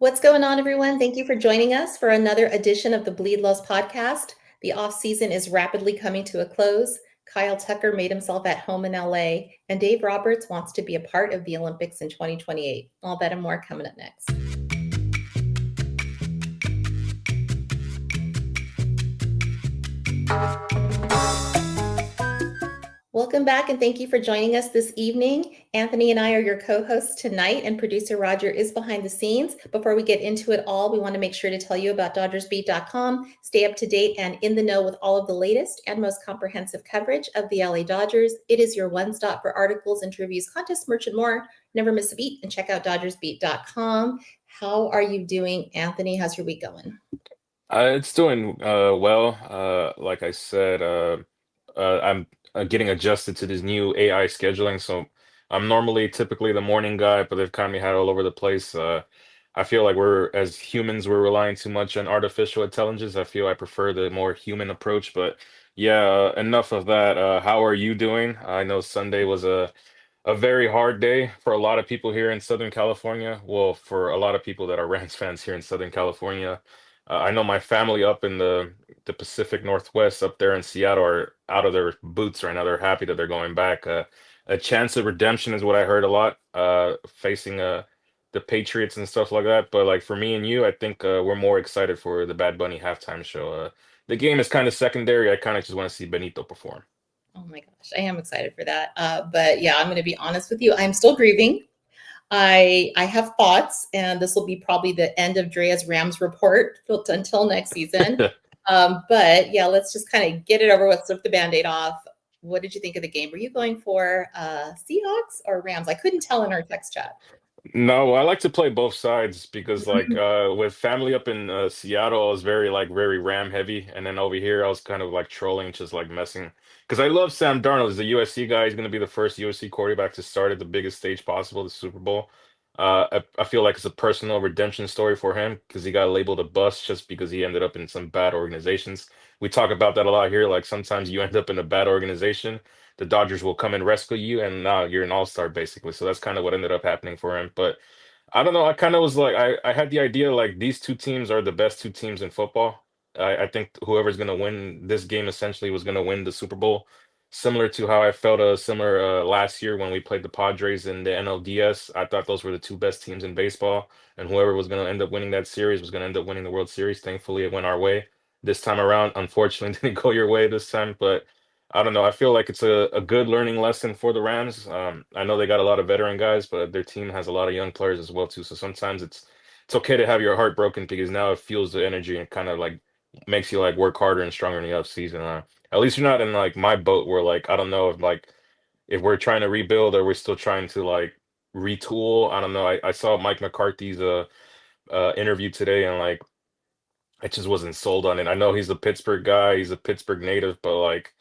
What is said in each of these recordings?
What's going on, everyone? Thank you for joining us for another edition of the Bleed Lows podcast. The off season is rapidly coming to a close. Kyle Tucker made himself at home in LA, and Dave Roberts wants to be a part of the Olympics in 2028. All that and more coming up next. Welcome back, and thank you for joining us this evening. Anthony and I are your co-hosts tonight, and producer Roger is behind the scenes. Before we get into it all, we want to make sure to tell you about DodgersBeat.com. Stay up to date and in the know with all of the latest and most comprehensive coverage of the LA Dodgers. It is your one stop for articles, interviews, contests, merch, and more. Never miss a beat, and check out DodgersBeat.com. How are you doing, Anthony? How's your week going? It's doing well. Like I said, I'm getting adjusted to this new AI scheduling. So I'm normally typically the morning guy, but they've kind of had all over the place. I feel like as humans, we're relying too much on artificial intelligence. I feel I prefer the more human approach. But yeah, enough of that. How are you doing? I know Sunday was a very hard day for a lot of people here in Southern California. Well, for a lot of people that are Rams fans here in Southern California. I know my family up in the Pacific Northwest up there in Seattle are out of their boots right now. They're happy that they're going back. A chance of redemption is what I heard a lot, facing the Patriots and stuff like that. But like for me and you, I think we're more excited for the Bad Bunny halftime show. The game is kind of secondary. I kind of just want to see Benito perform. Oh my gosh, I am excited for that. But yeah, I'm going to be honest with you. I'm still grieving. I have thoughts, and this will be probably the end of Drea's Rams report until next season. But yeah, let's just kind of get it over with, slip the Band-Aid off. What did you think of the game? Were you going for Seahawks or Rams? I couldn't tell in our text chat. No, I like to play both sides because like with family up in Seattle, I was very Ram heavy, and then over here I was kind of like trolling, just like messing. Because I love Sam Darnold. He's a USC guy. He's going to be the first USC quarterback to start at the biggest stage possible, the Super Bowl. I feel like it's a personal redemption story for him because he got labeled a bust just because he ended up in some bad organizations. We talk about that a lot here. Like sometimes you end up in a bad organization, the Dodgers will come and rescue you, and now you're an all-star basically. So that's kind of what ended up happening for him. But I don't know. I kind of was like, I had the idea like these two teams are the best two teams in football. I think whoever's going to win this game essentially was going to win the Super Bowl. Similar to how I felt similar last year when we played the Padres in the NLDS. I thought those were the two best teams in baseball, and whoever was going to end up winning that series was going to end up winning the World Series. Thankfully, it went our way this time around. Unfortunately, didn't go your way this time, but I don't know. I feel like it's a good learning lesson for the Rams. I know they got a lot of veteran guys, but their team has a lot of young players as well too. So sometimes it's okay to have your heart broken because now it fuels the energy and kind of like makes you like work harder and stronger in the off season. At least you're not in like my boat where like I don't know if we're trying to rebuild or we're still trying to like retool. I don't know. I saw Mike McCarthy's interview today and like I just wasn't sold on it. I know he's a Pittsburgh guy, he's a Pittsburgh native, but like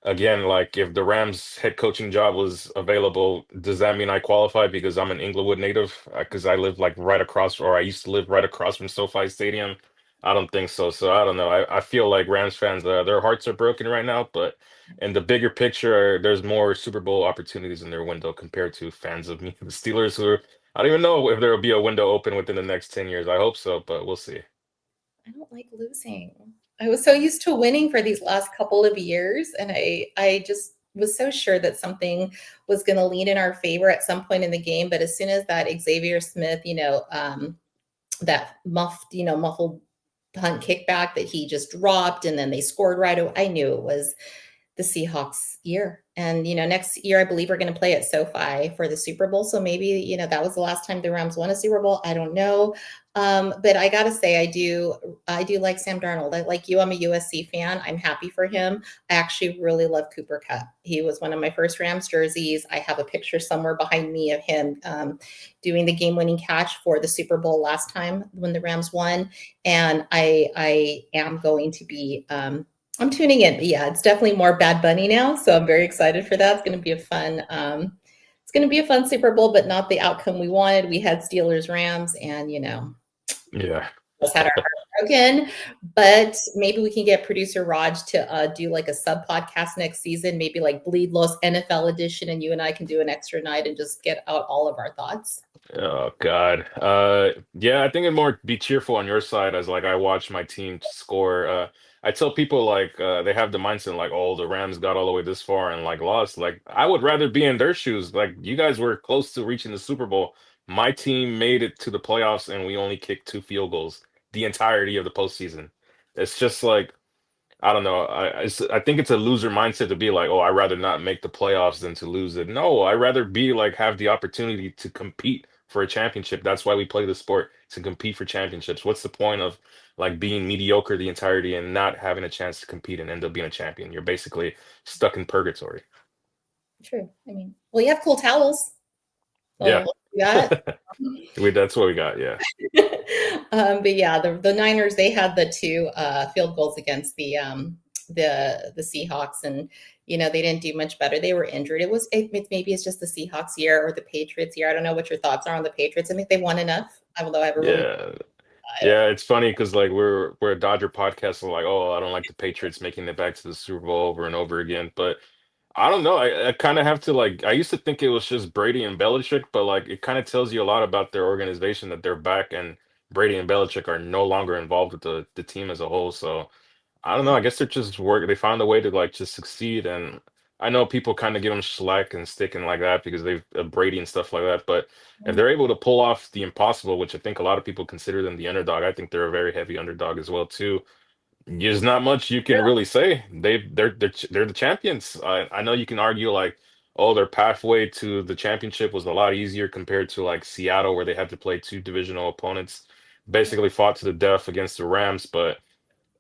again, like if the Rams head coaching job was available, does that mean I qualify because I'm an Inglewood native? Because I live like right across, or I used to live right across from SoFi Stadium. I don't think so. So I don't know. I feel like Rams fans, their hearts are broken right now, but in the bigger picture, there's more Super Bowl opportunities in their window compared to fans of me, the Steelers, who are, I don't even know if there will be a window open within the next 10 years. I hope so, but we'll see. I don't like losing. I was so used to winning for these last couple of years, and I just was so sure that something was going to lean in our favor at some point in the game. But as soon as that Xavier Smith, that muffled punt kickback that he just dropped, and then they scored right away, I knew it was the Seahawks year. And next year I believe we're going to play at SoFi for the Super Bowl. So maybe that was the last time the Rams won a Super Bowl. I don't know. But I gotta say, I do like Sam Darnold. Like you, I'm a USC fan. I'm happy for him. I actually really love Cooper Kupp. He was one of my first Rams jerseys. I have a picture somewhere behind me of him doing the game-winning catch for the Super Bowl last time when the Rams won. And I am going to be I'm tuning in. But yeah, it's definitely more Bad Bunny now, so I'm very excited for that. It's going to be a fun. It's going to be a fun Super Bowl, but not the outcome we wanted. We had Steelers Rams, and Yeah. just had our broken, but maybe we can get producer Raj to do like a sub podcast next season, maybe like Bleed Los NFL edition, and you and I can do an extra night and just get out all of our thoughts. Oh God. Yeah, I think it'd more be cheerful on your side as like I watch my team score. I tell people like they have the mindset like, oh, the Rams got all the way this far and like lost. Like I would rather be in their shoes. Like you guys were close to reaching the Super Bowl. My team made it to the playoffs and we only kicked 2 field goals the entirety of the postseason. It's just like I don't know. I think it's a loser mindset to be like, oh, I'd rather not make the playoffs than to lose it. No, I'd rather be like have the opportunity to compete for a championship. That's why we play the sport, to compete for championships. What's the point of like being mediocre the entirety and not having a chance to compete and end up being a champion? You're basically stuck in purgatory. True. I mean, well, you have cool towels. Yeah. So you got. That's what we got. Yeah. But yeah, the Niners, they had the two field goals against the Seahawks, and they didn't do much better. They were injured. Maybe it's just the Seahawks year or the Patriots year. I don't know what your thoughts are on the Patriots. I think they won enough, although I have a really Yeah. I don't Yeah, it's funny because like we're a Dodger podcast, so like, oh, I don't like the Patriots making it back to the Super Bowl over and over again. But I don't know. I kind of have to like. I used to think it was just Brady and Belichick, but like it kind of tells you a lot about their organization that they're back and Brady and Belichick are no longer involved with the team as a whole. So I don't know. I guess they're just work. They found a way to like just succeed, and I know people kind of give them slack and stick and like that because they've Brady and stuff like that. But if they're able to pull off the impossible, which I think a lot of people consider them the underdog, I think they're a very heavy underdog as well too. There's not much you can really say. They're the champions. I know you can argue like, oh, their pathway to the championship was a lot easier compared to like Seattle, where they had to play two divisional opponents, basically fought to the death against the Rams. But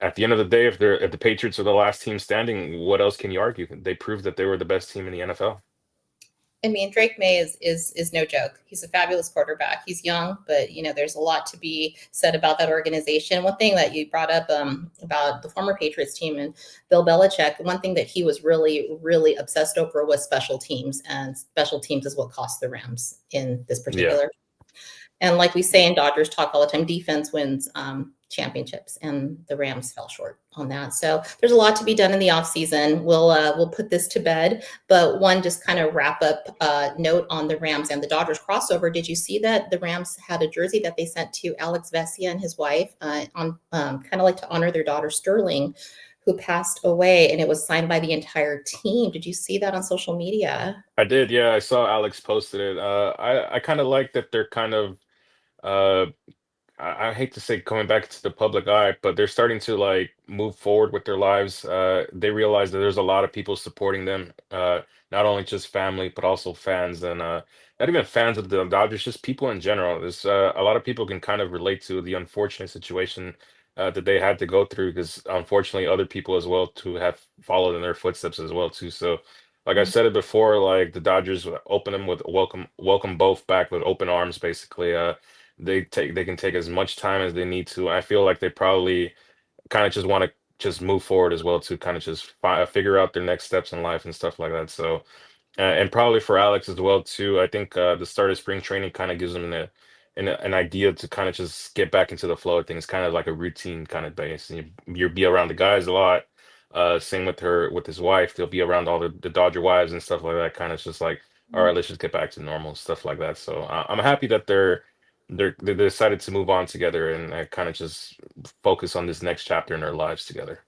at the end of the day, if the Patriots are the last team standing, what else can you argue? They proved that they were the best team in the NFL. I mean, Drake May is no joke. He's a fabulous quarterback. He's young, but there's a lot to be said about that organization. One thing that you brought up about the former Patriots team and Bill Belichick, one thing that he was really, really obsessed over was special teams, and special teams is what cost the Rams in this Yeah. particular. And like we say in Dodgers talk all the time, defense wins championships, and the Rams fell short on that. So there's a lot to be done in the offseason. We'll put this to bed, but one just kind of wrap up note on the Rams and the Dodgers crossover. Did you see that the Rams had a jersey that they sent to Alex Vesia and his wife on kind of like to honor their daughter Sterling, who passed away, and it was signed by the entire team. Did you see that on social media? I did. Yeah, I saw Alex posted it. I kind of like that they're kind of uh I hate to say coming back to the public eye, but they're starting to like move forward with their lives. They realize that there's a lot of people supporting them, not only just family, but also fans, and not even fans of the Dodgers, just people in general. There's a lot of people can kind of relate to the unfortunate situation that they had to go through, because unfortunately, other people as well too have followed in their footsteps as well too. So, like I said it before, like the Dodgers open them with welcome both back with open arms, basically. They can take as much time as they need to. I feel like they probably kind of just want to just move forward as well to kind of just figure out their next steps in life and stuff like that. So and probably for Alex as well too. I think the start of spring training kind of gives him an idea to kind of just get back into the flow of things, kind of like a routine kind of base. And you'll be around the guys a lot. Same with with his wife. They'll be around all the Dodger wives and stuff like that. Kind of just like, all right, let's just get back to normal stuff like that. So I'm happy that they decided to move on together and kind of just focus on this next chapter in their lives together.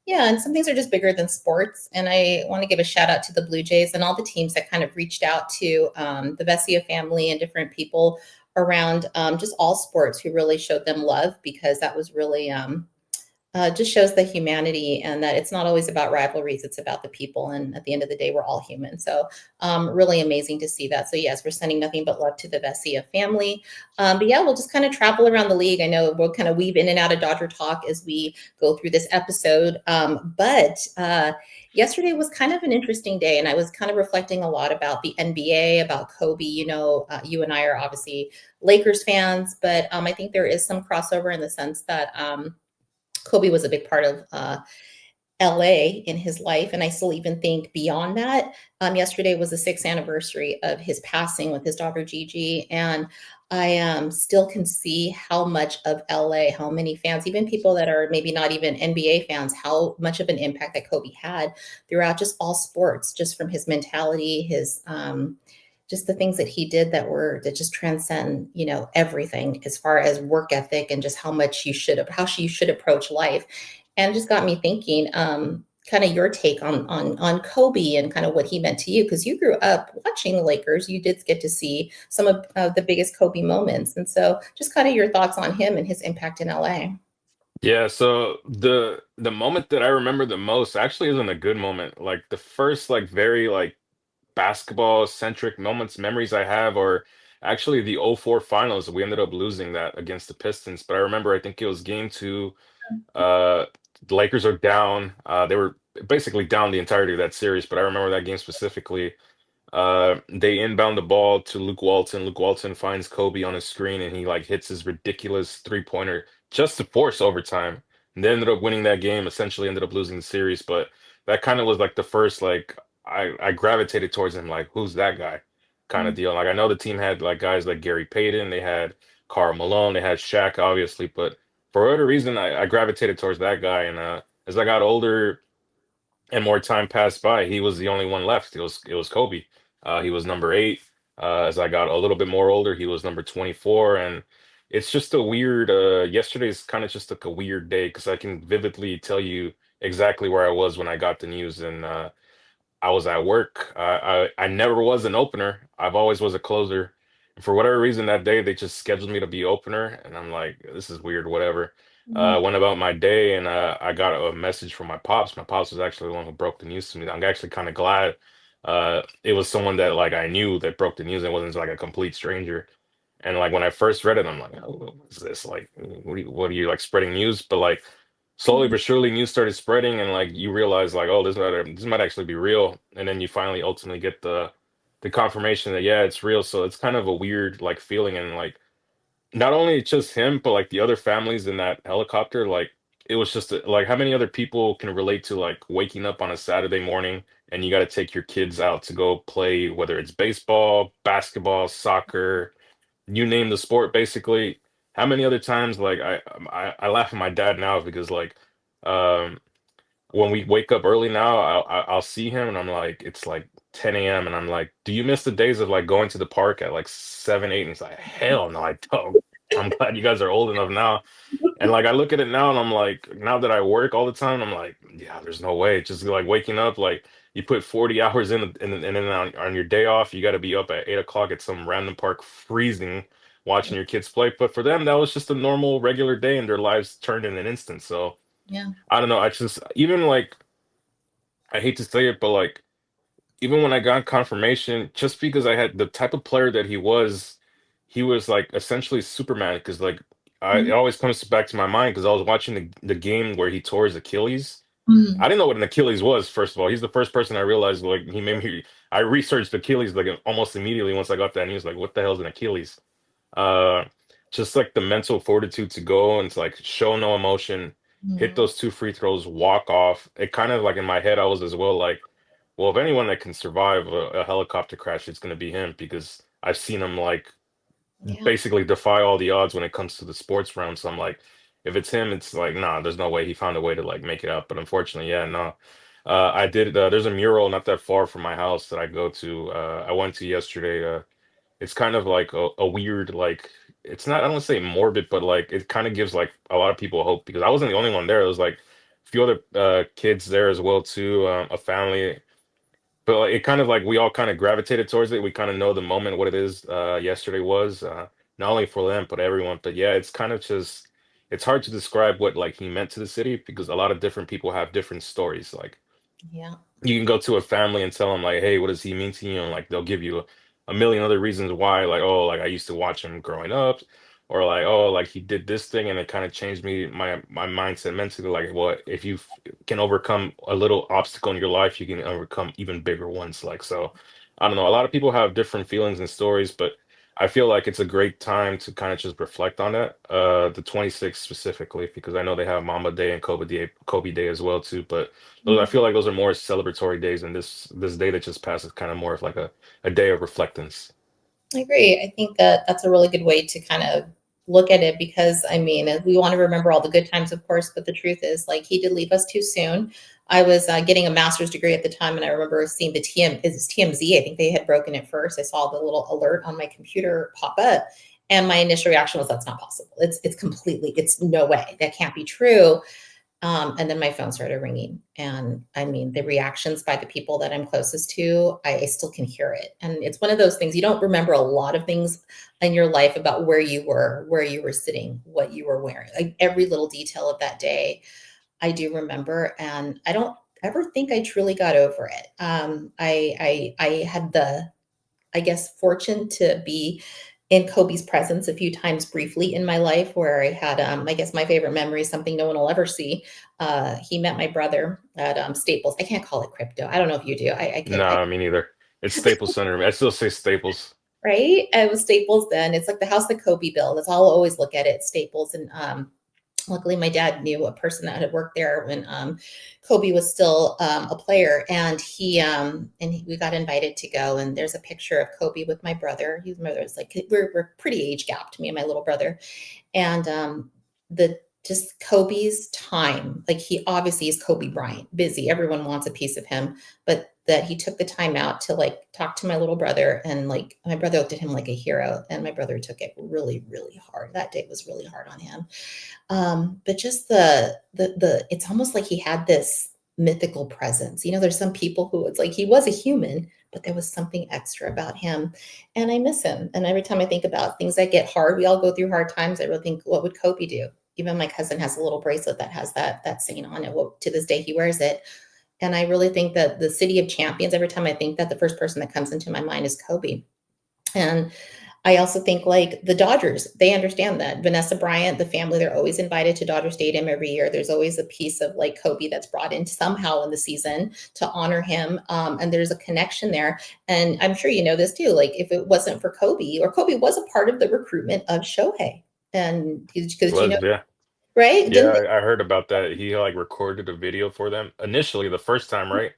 Yeah, and some things are just bigger than sports. And I want to give a shout out to the Blue Jays and all the teams that kind of reached out to the Vesia family and different people around just all sports who really showed them love, because that was really just shows the humanity, and that it's not always about rivalries, it's about the people, and at the end of the day we're all human. So really amazing to see that. So yes, we're sending nothing but love to the Vesia family. But yeah, we'll just kind of travel around the league. I know we'll kind of weave in and out of Dodger talk as we go through this episode, but yesterday was kind of an interesting day, and I was kind of reflecting a lot about the NBA, about Kobe. You and I are obviously Lakers fans, but I think there is some crossover in the sense that Kobe was a big part of LA in his life. And I still even think beyond that. Yesterday was the 6th anniversary of his passing with his daughter Gigi. And I still can see how much of LA, how many fans, even people that are maybe not even NBA fans, how much of an impact that Kobe had throughout just all sports, just from his mentality, his just the things that he did that just transcend, everything as far as work ethic and just how you should approach life. And it just got me thinking, kind of your take on Kobe and kind of what he meant to you, because you grew up watching the Lakers. You did get to see some of the biggest Kobe moments, and so just kind of your thoughts on him and his impact in LA. Yeah, so the moment that I remember the most actually isn't a good moment. Like the first like very like basketball centric moments, memories I have are actually the '04 finals. We ended up losing that against the Pistons, but I remember I think it was game two. Uh, the Lakers are down. They were basically down the entirety of that series, but I remember that game specifically. They inbound the ball to Luke Walton. Luke Walton finds Kobe on his screen and he like hits his ridiculous three-pointer just to force overtime. And they ended up winning that game, essentially ended up losing the series. But that kind of was like the first like I gravitated towards him like who's that guy kind of deal. Like I know the team had like guys like Gary Payton, they had Karl Malone, they had Shaq obviously, but for whatever reason I gravitated towards that guy. And as I got older and more time passed by, he was the only one left. It was Kobe. He was number eight. As I got a little bit more older, he was number 24. And it's just a weird. Yesterday's kind of just like a weird day because I can vividly tell you exactly where I was when I got the news, and I was at work. I never was an opener. I've always was a closer. And for whatever reason, that day they just scheduled me to be opener, and I'm like, this is weird. Whatever. Mhm. Went about my day, and I got a message from my pops. My pops was actually the one who broke the news to me. I'm actually kind of glad. It was someone that like I knew that broke the news. It wasn't like a complete stranger. And like when I first read it, I'm like, oh, what is this? Like, what are you like spreading news? But like slowly but surely, news started spreading, and like you realize like, oh, this might actually be real. And then you finally ultimately get the confirmation that yeah, it's real. So it's kind of a weird like feeling, and like not only just him, but like the other families in that helicopter, like it was just like how many other people can relate to like waking up on a Saturday morning and you got to take your kids out to go play, whether it's baseball, basketball, soccer, you name the sport basically. How many other times like I laugh at my dad now because like um when we wake up early now, I'll see him and I'm like it's like 10 a.m. and I'm like, do you miss the days of like going to the park at like 7, 8? And he's like, hell no, I don't. I'm glad you guys are old enough now. And like I look at it now and I'm like, now that I work all the time, I'm like, yeah, there's no way. Just like waking up, like you put 40 hours in and then on your day off, you got to be up at 8 o'clock at some random park freezing, watching your kids play. But for them, that was just a normal, regular day and their lives turned in an instant. So Yeah. I don't know. I just, even like, I hate to say it, but like, even when I got confirmation, just because I had the type of player that he was like essentially Superman. Because like it Mhm. always comes back to my mind because I was watching the game where he tore his Achilles. I Mhm. didn't know what an Achilles was, first of all. He's the first person I realized like he made me I researched Achilles like almost immediately once I got that news, like what the hell is an Achilles? Uh, just like the mental fortitude to go and to like show no emotion, hit Mhm. those two free throws, walk off. It kind of like in my head, I was as well like, well, if anyone that can survive a helicopter crash, it's going to be him because I've seen him like Yeah. basically defy all the odds when it comes to the sports realm. So I'm like, if it's him, it's like, nah, there's no way he found a way to like make it up. But unfortunately, yeah, no. I did. There's a mural not that far from my house that I go to. I went to yesterday. It's kind of like a weird, like it's not, I don't want to say morbid, but like it kind of gives like a lot of people hope because I wasn't the only one there. There was like a few other kids there as well too, a family. But like, it kind of like we all kind of gravitated towards it. We kind of know the moment what it is. Yesterday was not only for them but everyone. But yeah, it's kind of just it's hard to describe what like he meant to the city because a lot of different people have different stories. Like Yeah. you can go to a family and tell them like, hey, what does he mean to you? And like they'll give you a million other reasons why, like, oh, like I used to watch him growing up, or like, oh, like he did this thing and it kind of changed me my mindset mentally. Like, well, if you can overcome a little obstacle in your life, you can overcome even bigger ones. Like, so I don't know. A lot of people have different feelings and stories, but I feel like it's a great time to kind of just reflect on that. The 26th specifically, because I know they have Mamba Day and Kobe Day as well too. But those, I feel like those are more celebratory days, and this day that just passed is kind of more of like a day of reflectance. I agree. I think that that's a really good way to kind of look at it because I mean, we want to remember all the good times, of course, but the truth is, like, he did leave us too soon. I was getting a master's degree at the time, and I remember seeing the is TMZ. I think they had broken it first. I saw the little alert on my computer pop up, and my initial reaction was, "That's not possible. It's completely. It's no way. That can't be true." And then my phone started ringing. And I mean, the reactions by the people that I'm closest to, I still can hear it. And it's one of those things you don't remember a lot of things in your life about where you were sitting, what you were wearing. Like every little detail of that day, I do remember. And I don't ever think I truly got over it. I had the I guess, fortune to be in Kobe's presence a few times briefly in my life where I had, I guess my favorite memory, something no one will ever see. He met my brother at Staples. I can't call it crypto. I don't know if you do. Nah, me neither. It's Staples Center. I still say Staples. Right? It was Staples then. It's like the house that Kobe built. That's all I'll always look at it, Staples. And luckily my dad knew a person that had worked there when Kobe was still a player, and we got invited to go, and there's a picture of Kobe with my brother. His mother was like, we're pretty age gapped, me and my little brother. And the just Kobe's time, like he obviously is Kobe Bryant, busy. Everyone wants a piece of him, but that he took the time out to like talk to my little brother, and like my brother looked at him like a hero, and my brother took it really, really hard. That day was really hard on him. But just the it's almost like he had this mythical presence. You know, there's some people who it's like he was a human, but there was something extra about him. And I miss him. And every time I think about things that get hard, we all go through hard times. I really think, what would Kobe do? Even my cousin has a little bracelet that has that saying on it. Well, to this day, he wears it. And I really think that the city of champions, every time I think that, the first person that comes into my mind is Kobe. And I also think like the Dodgers, they understand that. Vanessa Bryant, the family, they're always invited to Dodger Stadium every year. There's always a piece of like Kobe that's brought in somehow in the season to honor him. And there's a connection there. And I'm sure you know this too. Like if it wasn't for Kobe, or Kobe was a part of the recruitment of Shohei. And because, Was, yeah. right? Yeah, Didn't they? I heard about that. He like recorded a video for them initially the first time, right?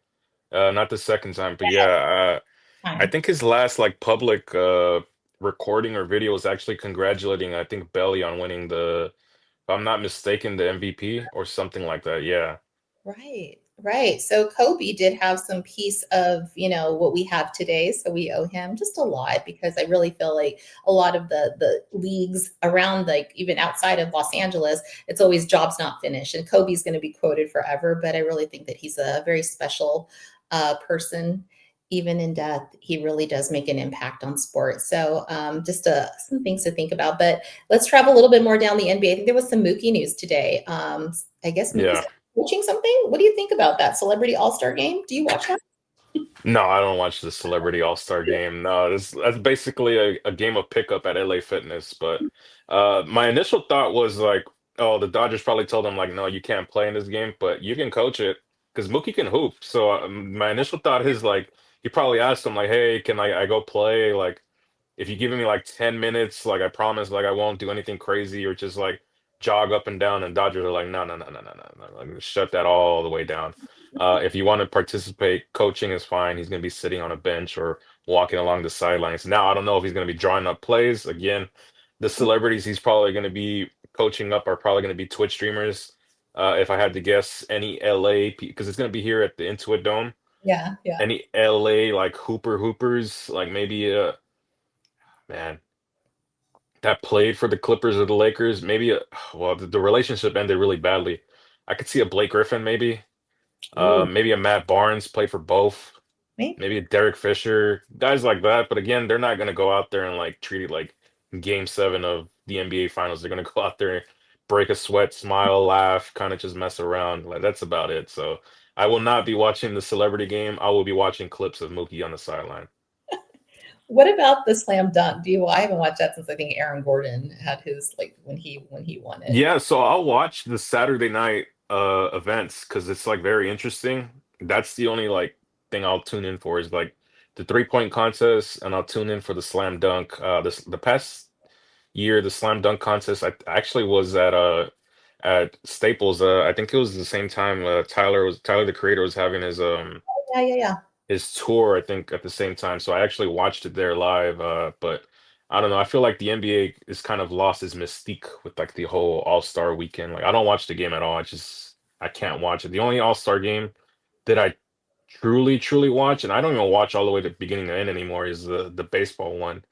Not the second time, but yeah, I Time. think his last like public recording or video was actually congratulating, I think, Belly on winning if I'm not mistaken, the MVP or something like that. Yeah. Right, right. So Kobe did have some piece of, what we have today. So we owe him just a lot because I really feel like a lot of the leagues around, like even outside of Los Angeles, it's always jobs not finished. And Kobe's going to be quoted forever, but I really think that he's a very special person. Even in death, he really does make an impact on sports. So just some things to think about. But let's travel a little bit more down the NBA. I think there was some Mookie news today. I guess Mookie's Yeah. coaching something? What do you think about that Celebrity All-Star game? Do you watch that? No, I don't watch the Celebrity All-Star game. No, that's basically a game of pickup at LA Fitness. But my initial thought was like, oh, the Dodgers probably told him like, no, you can't play in this game, but you can coach it because Mookie can hoop. So my initial thought is like, he probably asked him like, hey, can I go play? Like, if you give me like 10 minutes, like I promise, like I won't do anything crazy or just like jog up and down. And Dodgers are like, no, no, no, no, no, no, no. Like, shut that all the way down. If you want to participate, coaching is fine. He's going to be sitting on a bench or walking along the sidelines. Now, I don't know if he's going to be drawing up plays. Again, the celebrities he's probably going to be coaching up are probably going to be Twitch streamers. If I had to guess, any LA, because it's going to be here at the Intuit Dome. Yeah, yeah. Any LA like hoopers, like maybe man that played for the Clippers or the Lakers. Maybe well, the relationship ended really badly. I could see a Blake Griffin maybe. Ooh, Maybe a Matt Barnes play for both. maybe. Maybe a Derek Fisher, guys like that. But again, they're not gonna go out there and like treat it like Game 7 of the NBA Finals. They're gonna go out there, break a sweat, smile, laugh, kind of just mess around. Like that's about it. So I will not be watching the celebrity game. I will be watching clips of Mookie on the sideline. What about the slam dunk? I haven't watched that since I think Aaron Gordon had his like when he won it. Yeah, so I'll watch the Saturday night events because it's like very interesting. That's the only like thing I'll tune in for is like the 3-point contest, and I'll tune in for the slam dunk. The past year, the slam dunk contest, I actually was at Staples. I think it was the same time Tyler the Creator was having Yeah, yeah, yeah. his tour, I think, at the same time. So I actually watched it there live. But I don't know. I feel like the NBA is kind of lost its mystique with like the whole All-Star weekend. Like I don't watch the game at all. I can't watch it. The only All-Star game that I truly watch, and I don't even watch all the way to beginning to end anymore, is the baseball one.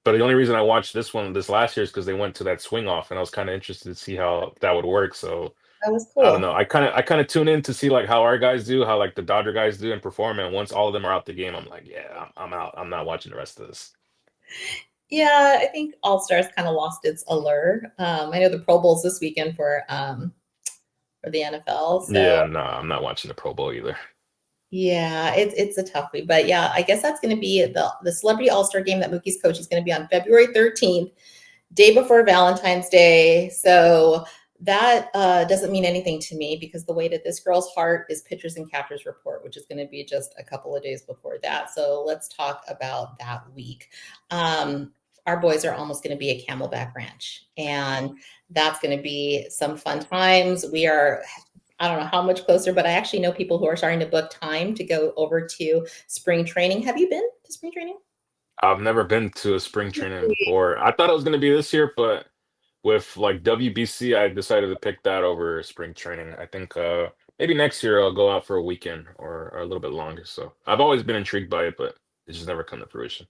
But the only reason I watched this one this last year is because they went to that swing off, and I was kind of interested to see how that would work. So That was I don't cool. know. I kind of tune in to see like how our guys do, how like the Dodger guys do and perform. And once all of them are out the game, I'm like, yeah, I'm out. I'm not watching the rest of this. Yeah, I think All Stars kind of lost its allure. I know the Pro Bowl's this weekend for the NFL, so Yeah, no, I'm not watching the Pro Bowl either. yeah, it's a tough week. But yeah, I guess that's going to be the Celebrity All Star game that Mookie's coach is going to be on February 13th, day before Valentine's Day. So that doesn't mean anything to me because the way that this girl's heart is pitchers and catchers report, which is going to be just a couple of days before that. So let's talk about that week. Our boys are almost going to be at Camelback Ranch, and that's going to be some fun times. We are, I don't know how much closer, but I actually know people who are starting to book time to go over to spring training. Have you been to spring training? I've never been to a spring training before. I thought it was going to be this year, but with like WBC, I decided to pick that over spring training. I think maybe next year I'll go out for a weekend or a little bit longer. So I've always been intrigued by it, but it's just never come to fruition.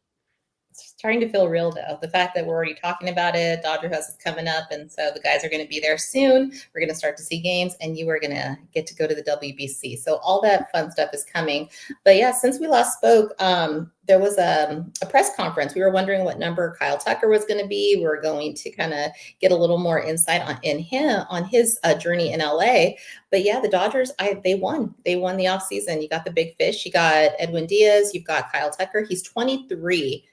It's starting to feel real though. The fact that we're already talking about it, Dodger House is coming up, and so the guys are going to be there soon. We're going to start to see games, and you are going to get to go to the WBC. So all that fun stuff is coming. But yeah, since we last spoke, there was a press conference. We were wondering what number Kyle Tucker was going to be. We were going to kind of get a little more insight on his journey in LA. But yeah, the Dodgers, they won. They won the offseason. You got the big fish. You got Edwin Diaz. You've got Kyle Tucker. He's 23,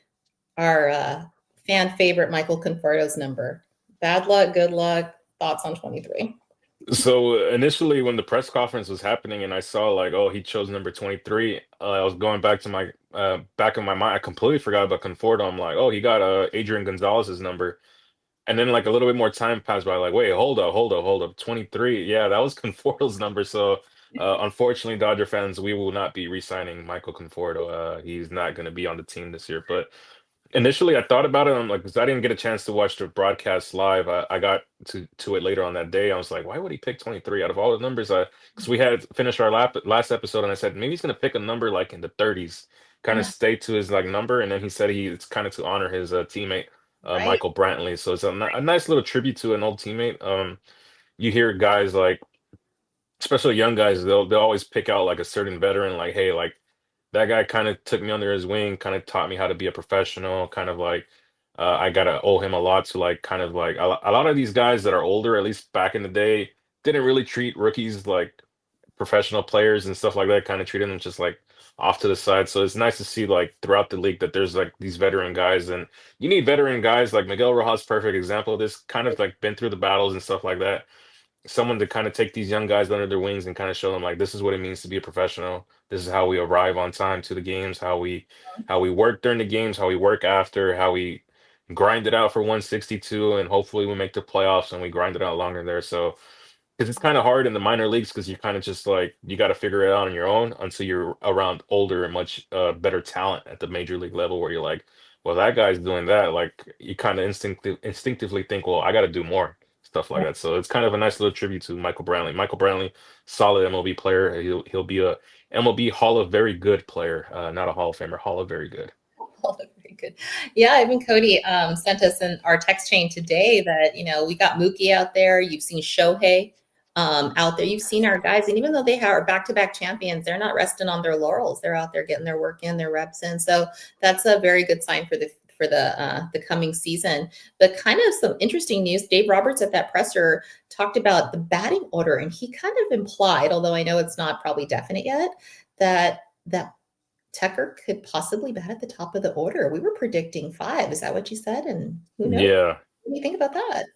our fan favorite Michael Conforto's number. Bad luck, good luck. Thoughts on 23? So initially, when the press conference was happening, and I saw like, oh, he chose number 23, I was going back to my back in my mind. I completely forgot about Conforto. I'm like, oh, he got Adrian Gonzalez's number, and then like a little bit more time passed by. Like, wait, hold up, 23. Yeah, that was Conforto's number. So unfortunately, Dodger fans, we will not be re-signing Michael Conforto. He's not going to be on the team this year. But initially, I thought about it. I'm like, because I didn't get a chance to watch the broadcast live. I got to it later on that day. I was like, why would he pick 23 out of all the numbers? Because we had finished our last episode, and I said maybe he's gonna pick a number like in the 30s, kind of Yeah, stay to his like number. And then he said it's kind of to honor his teammate right. Michael Brantley. So it's a nice little tribute to an old teammate. You hear guys like, especially young guys, they'll always pick out like a certain veteran, like, hey, like that guy kind of took me under his wing, kind of taught me how to be a professional, kind of like I gotta owe him a lot to like kind of like a lot of these guys that are older, at least back in the day, didn't really treat rookies like professional players and stuff like that, kind of treated them just like off to the side. So it's nice to see like throughout the league that there's like these veteran guys, and you need veteran guys like Miguel Rojas, perfect example of this, kind of like been through the battles and stuff like that, someone to kind of take these young guys under their wings and kind of show them like this is what it means to be a professional. This is how we arrive on time to the games, how we work during the games, how we work after, how we grind it out for 162, and hopefully we make the playoffs and we grind it out longer there. So because it's kind of hard in the minor leagues because you're kind of just like you got to figure it out on your own until you're around older and much better talent at the major league level where you're like, well, that guy's doing that. Like you kind of instinctively think, well, I got to do more stuff like that. So it's kind of a nice little tribute to Michael Brantley. Michael Brantley, solid MLB player. He'll be a MLB Hall of Very Good player, not a Hall of Famer, Hall of Very Good. Well, very good. Yeah, even Cody sent us in our text chain today that, we got Mookie out there. You've seen Shohei out there. You've seen our guys. And even though they are back-to-back champions, they're not resting on their laurels. They're out there getting their work in, their reps in. So that's a very good sign for the coming season. But kind of some interesting news. Dave Roberts at that presser talked about the batting order, and he kind of implied, although I know it's not probably definite yet, that Tucker could possibly bat at the top of the order. We were predicting 5. Is that what you said? And who knows? Yeah, What do you think about that?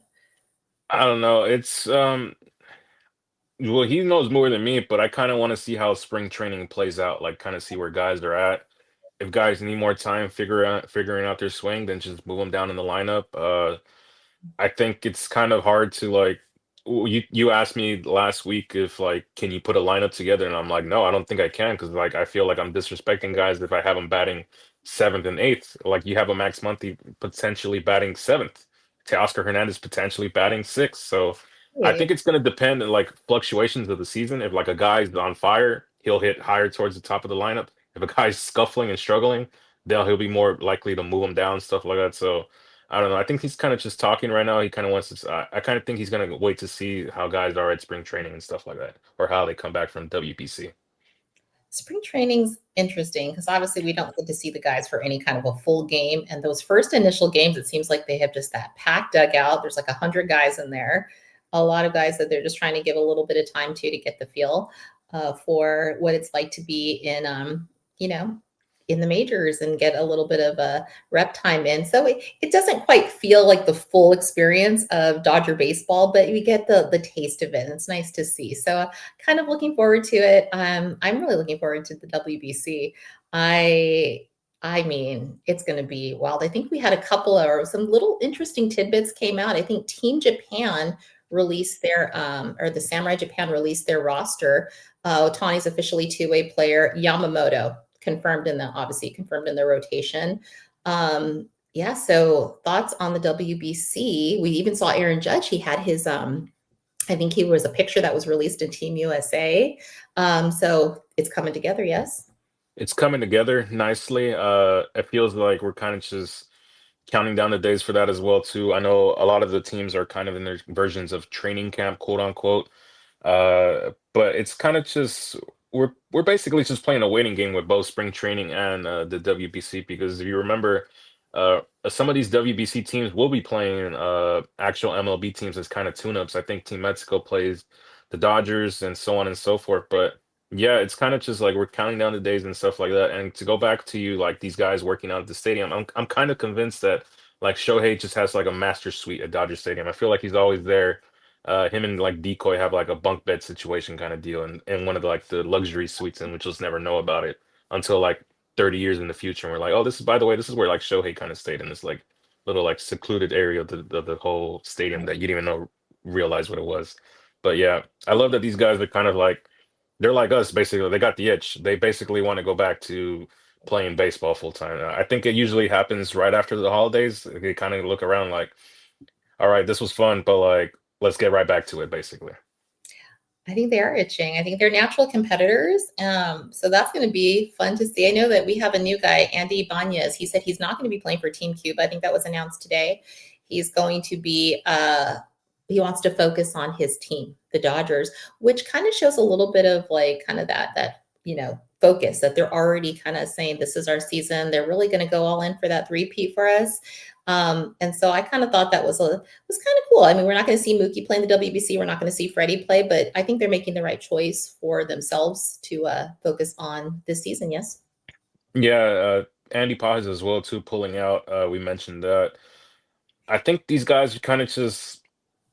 I don't know. It's well, he knows more than me, but I kind of want to see how spring training plays out, like kind of see where guys are at. if guys need more time figuring out their swing, then just move them down in the lineup. I think it's kind of hard to like you asked me last week if like can you put a lineup together, and I'm like no, I don't think I can because like I feel like I'm disrespecting guys if I have them batting seventh and eighth. Like you have a Max Muncy potentially batting seventh, Teoscar Hernandez potentially batting sixth. So I think Right. it's going to depend on like fluctuations of the season. If like a guy's on fire, he'll hit higher towards the top of the lineup. If a guy's scuffling and struggling, then he'll be more likely to move him down, stuff like that. So. I don't know. I think he's kind of just talking right now. He kind of wants to. I kind of think he's gonna wait to see how guys are at spring training and stuff like that, or how they come back from WBC. Spring training's interesting because obviously we don't get to see the guys for any kind of a full game. And those first initial games, it seems like they have just that packed dugout. There's like 100 guys in there, a lot of guys that they're just trying to give a little bit of time to get the feel for what it's like to be in, you know, in the majors and get a little bit of a rep time in. So it doesn't quite feel like the full experience of Dodger baseball, but you get the taste of it. And it's nice to see. So kind of looking forward to it. I'm really looking forward to the WBC. I I mean, it's going to be wild. I think we had a couple of or some little interesting tidbits came out. I think Team Japan released their or the Samurai Japan released their roster. Otani's officially two-way player. Yamamoto confirmed in the obviously confirmed in the rotation. Yeah, so thoughts on the WBC? We even saw Aaron Judge. He had his I think he was a picture that was released in Team USA. So it's coming together, yes. It's coming together nicely. It feels like we're kind of just counting down the days for that as well too. I know a lot of the teams are kind of in their versions of training camp, quote unquote. But it's kind of just we're basically just playing a waiting game with both spring training and the WBC because if you remember, some of these WBC teams will be playing actual MLB teams as kind of tune-ups. I think Team Mexico plays the Dodgers and so on and so forth. But yeah, it's kind of just like we're counting down the days and stuff like that. And to go back to you, like these guys working out at the stadium, I'm kind of convinced that like Shohei just has like a master suite at Dodger Stadium. I feel like he's always there. Him and like Decoy have like a bunk bed situation kind of deal in one of the, like the luxury suites, and we'll just never know about it until like 30 years in the future. And we're like, oh, this is by the way, this is where like Shohei kind of stayed in this like little like secluded area of the whole stadium that you didn't even know realize what it was. But yeah, I love that these guys are kind of like they're like us basically. They got the itch. They basically want to go back to playing baseball full time. I think it usually happens right after the holidays. They kind of look around like, all right, this was fun, but like let's get right back to it, basically. I think they are itching. I think they're natural competitors. So that's going to be fun to see. I know that we have a new guy, Andy Banez. He said he's not going to be playing for Team Cuba. I think that was announced today. He's going to be, he wants to focus on his team, the Dodgers, which kind of shows a little bit of like kind of focus that they're already kind of saying this is our season. They're really going to go all in for that three-peat for us. And so I kind of thought that was kind of cool. I mean, we're not going to see Mookie play in the WBC. We're not going to see Freddie play, but I think they're making the right choice for themselves to focus on this season. Yes. Yeah, Andy Paz as well too, pulling out. We mentioned that. I think these guys are kind of just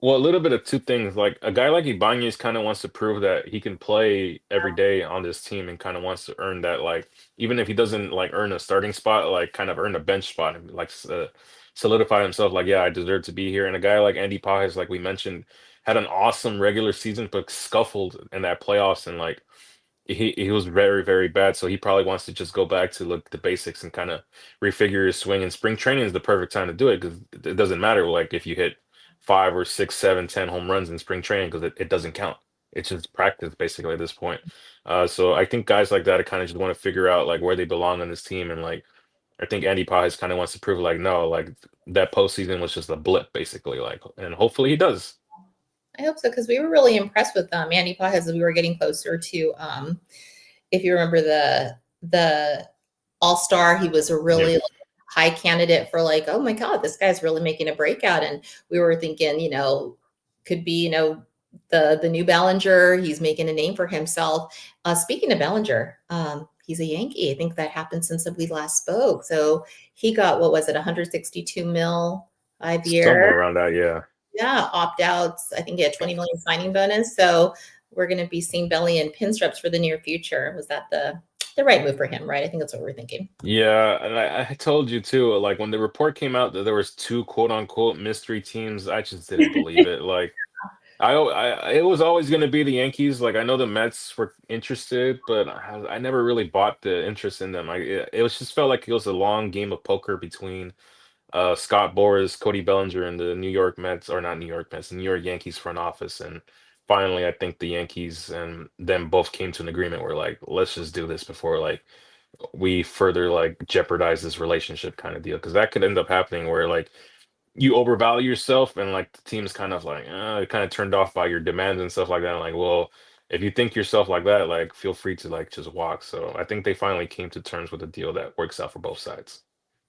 well, a little bit of two things. Like a guy like Ibanez kind of wants to prove that he can play every day on this team and kind of wants to earn that, like even if he doesn't like earn a starting spot, like kind of earn a bench spot and like solidify himself. Like, yeah, I deserve to be here. And a guy like Andy Paz, like we mentioned, had an awesome regular season, but scuffled in that playoffs and like he was very, very bad. So he probably wants to just go back to look the basics and kind of refigure his swing. And spring training is the perfect time to do it because it doesn't matter like if you hit five or six, seven, 10 home runs in spring training because it doesn't count. It's just practice basically at this point. So I think guys like that kind of just want to figure out like where they belong on this team. And like I think Andy Paz kind of wants to prove like no, like that postseason was just a blip basically. Like and hopefully he does. I hope so because we were really impressed with Manny Paz as we were getting closer to. If you remember the All Star, he was a Yeah. really like, high candidate for like, oh my God, this guy's really making a breakout, and we were thinking, could be the new Bellinger. He's making a name for himself. Speaking of Bellinger, he's a Yankee. I think that happened since we last spoke. So he got what was it, 162 mil 5 year. Somewhere around that, yeah. Yeah, opt outs. I think he had 20 million signing bonus. So we're going to be seeing Belly in pinstripes for the near future. Was that the The right move for him, right? I think that's what we're thinking. Yeah, and I told you too, like when the report came out that there was two quote unquote mystery teams, I just didn't believe it. Like it was always going to be the Yankees. Like I know the Mets were interested, but I never really bought the interest in them. It was just felt like it was a long game of poker between Scott Boras, Cody Bellinger, and the New York Mets, or not New York Mets, the New York Yankees front office. And finally, I think the Yankees and them both came to an agreement where like, let's just do this before like we further like jeopardize this relationship kind of deal. Because that could end up happening where like you overvalue yourself and like the team's kind of like kind of turned off by your demands and stuff like that. Like, well, if you think yourself like that, like feel free to like just walk. So I think they finally came to terms with a deal that works out for both sides.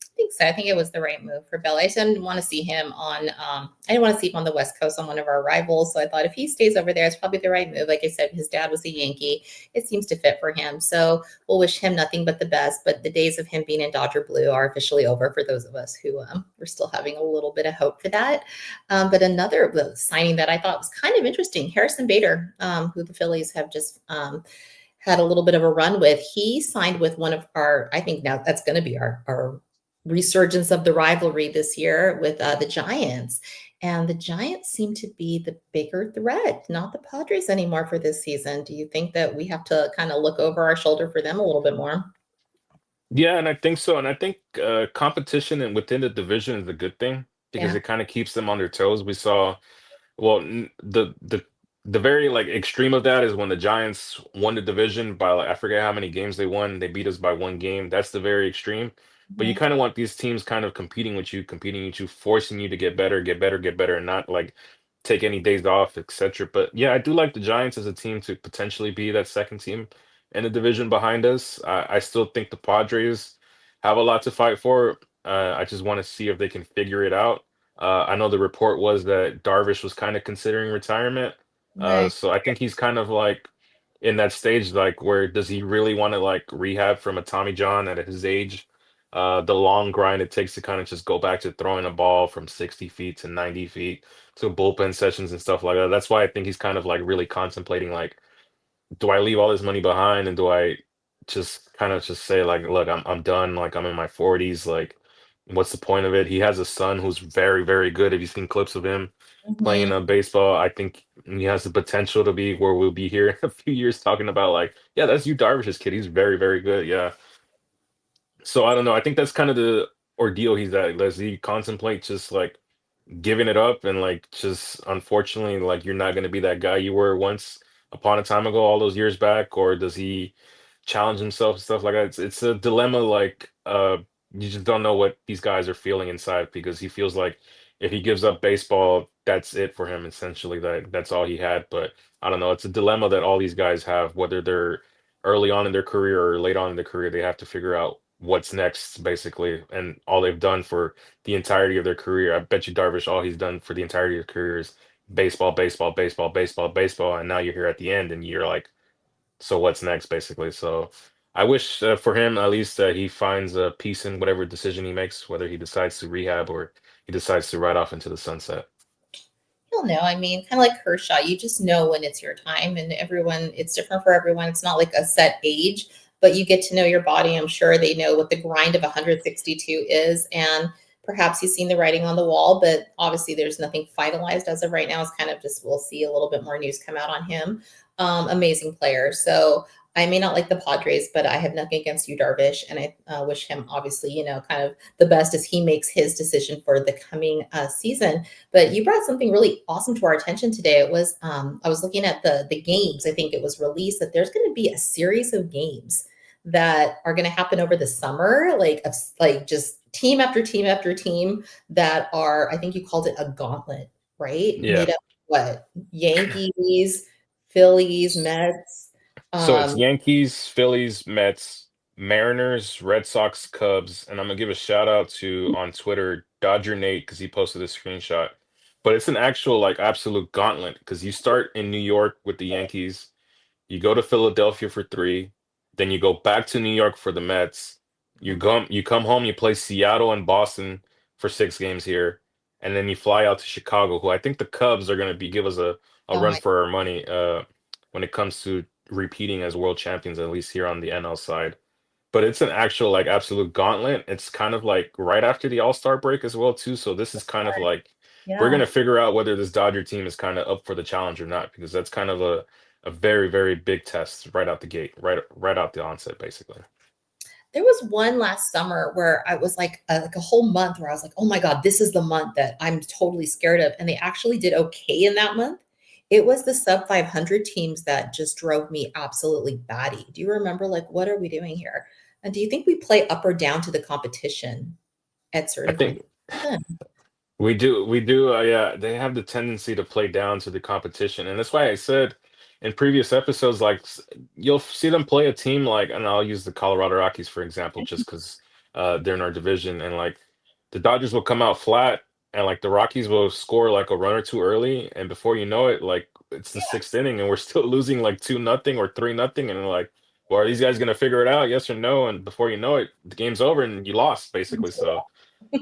I think so. I think it was the right move for Bill. I just didn't want to see him on. I didn't want to see him on the West Coast on one of our rivals. So I thought if he stays over there, it's probably the right move. Like I said, his dad was a Yankee. It seems to fit for him. So we'll wish him nothing but the best. But the days of him being in Dodger blue are officially over for those of us who were still having a little bit of hope for that. But another signing that I thought was kind of interesting, Harrison Bader, who the Phillies have just had a little bit of a run with. He signed with one of our, I think now that's going to be our resurgence of the rivalry this year with the Giants. And the Giants seem to be the bigger threat, not the Padres anymore for this season. Do you think that we have to kind of look over our shoulder for them a little bit more? Yeah, and I think so. And I think competition and within the division is a good thing because Yeah. it kind of keeps them on their toes. We saw well, the very like extreme of that is when the Giants won the division by like I forget how many games they won. They beat us by one game. That's the very extreme. But you Mhm. kind of want these teams kind of competing with you, forcing you to get better, get better, get better, and not like take any days off, etc. But yeah, I do like the Giants as a team to potentially be that second team in the division behind us. I still think the Padres have a lot to fight for. I just want to see if they can figure it out. I know the report was that Darvish was kind of considering retirement. Right. So I think he's kind of like in that stage, like where does he really want to like rehab from a Tommy John at his age? The long grind it takes to kind of just go back to throwing a ball from 60 feet to 90 feet to bullpen sessions and stuff like that. That's why I think he's kind of like really contemplating like do I leave all this money behind and do I just kind of just say like, look, I'm done. Like I'm in my 40s. Like, what's the point of it? He has a son who's very, very good. If you've seen clips of him playing Mhm. baseball, I think he has the potential to be where we'll be here in a few years talking about like, yeah, that's you Darvish's kid. He's very, very good. Yeah. So I don't know. I think that's kind of the ordeal he's at. Does he contemplate just like giving it up and like just unfortunately like you're not going to be that guy you were once upon a time ago all those years back, or does he challenge himself and stuff like that? It's a dilemma. Like you just don't know what these guys are feeling inside because he feels like if he gives up baseball, that's it for him essentially. That's all he had. But I don't know. It's a dilemma that all these guys have, whether they're early on in their career or late on in their career. They have to figure out what's next basically, and all they've done for the entirety of their career. I bet you Darvish, all he's done for the entirety of his career is baseball, baseball, baseball, baseball, baseball, and now you're here at the end, and you're like, so what's next, basically. So I wish for him at least that he finds a peace in whatever decision he makes, whether he decides to rehab or he decides to ride off into the sunset. He'll know. I mean, kind of like Kershaw, you just know when it's your time, and everyone, it's different for everyone. It's not like a set age, but you get to know your body. I'm sure they know what the grind of 162 is. And perhaps he's seen the writing on the wall, but obviously there's nothing finalized as of right now. It's kind of just, we'll see a little bit more news come out on him. Amazing player. So I may not like the Padres, but I have nothing against you, Darvish. And I wish him, obviously, kind of the best as he makes his decision for the coming season. But you brought something really awesome to our attention today. It was I was looking at the games. I think it was released that there's going to be a series of games that are going to happen over the summer, like just team after team after team that are. I think you called it a gauntlet, right? Yeah. Made up of what Yankees, Phillies, Mets. So it's Um, Yankees, Phillies, Mets, Mariners, Red Sox, Cubs, and I'm gonna give a shout out to on Twitter Dodger Nate because he posted a screenshot. But it's an actual like absolute gauntlet because you start in New York with the Yankees, you go to Philadelphia for three, then you go back to New York for the Mets. You come home, you play Seattle and Boston for 6 games here, and then you fly out to Chicago, who I think the Cubs are gonna be give us a oh run my, for our money when it comes to repeating as world champions, at least here on the NL side. But it's an actual like absolute gauntlet. It's kind of like right after the All-Star break as well too. So this is kind of like we're Yeah. gonna figure out whether this Dodger team is kind of up for the challenge or not, because that's kind of a very, very big test right out the gate, right out the onset, basically. There was one last summer where I was like a whole month where I was like, oh my God, this is the month that I'm totally scared of. And they actually did okay in that month. It was the sub 500 teams that just drove me absolutely batty. Do you remember, like, what are we doing here? And do you think we play up or down to the competition at I certain points think of the season? we do. Yeah, they have the tendency to play down to the competition, and that's why I said in previous episodes, like you'll see them play a team like, and I'll use the Colorado Rockies for example, just because they're in our division, and like the Dodgers will come out flat, and like the Rockies will score like a run or two early, and before you know it, like it's the sixth inning, and we're still losing like 2-0 or 3-0, and like, well, are these guys gonna figure it out? Yes or no? And before you know it, the game's over and you lost basically. So.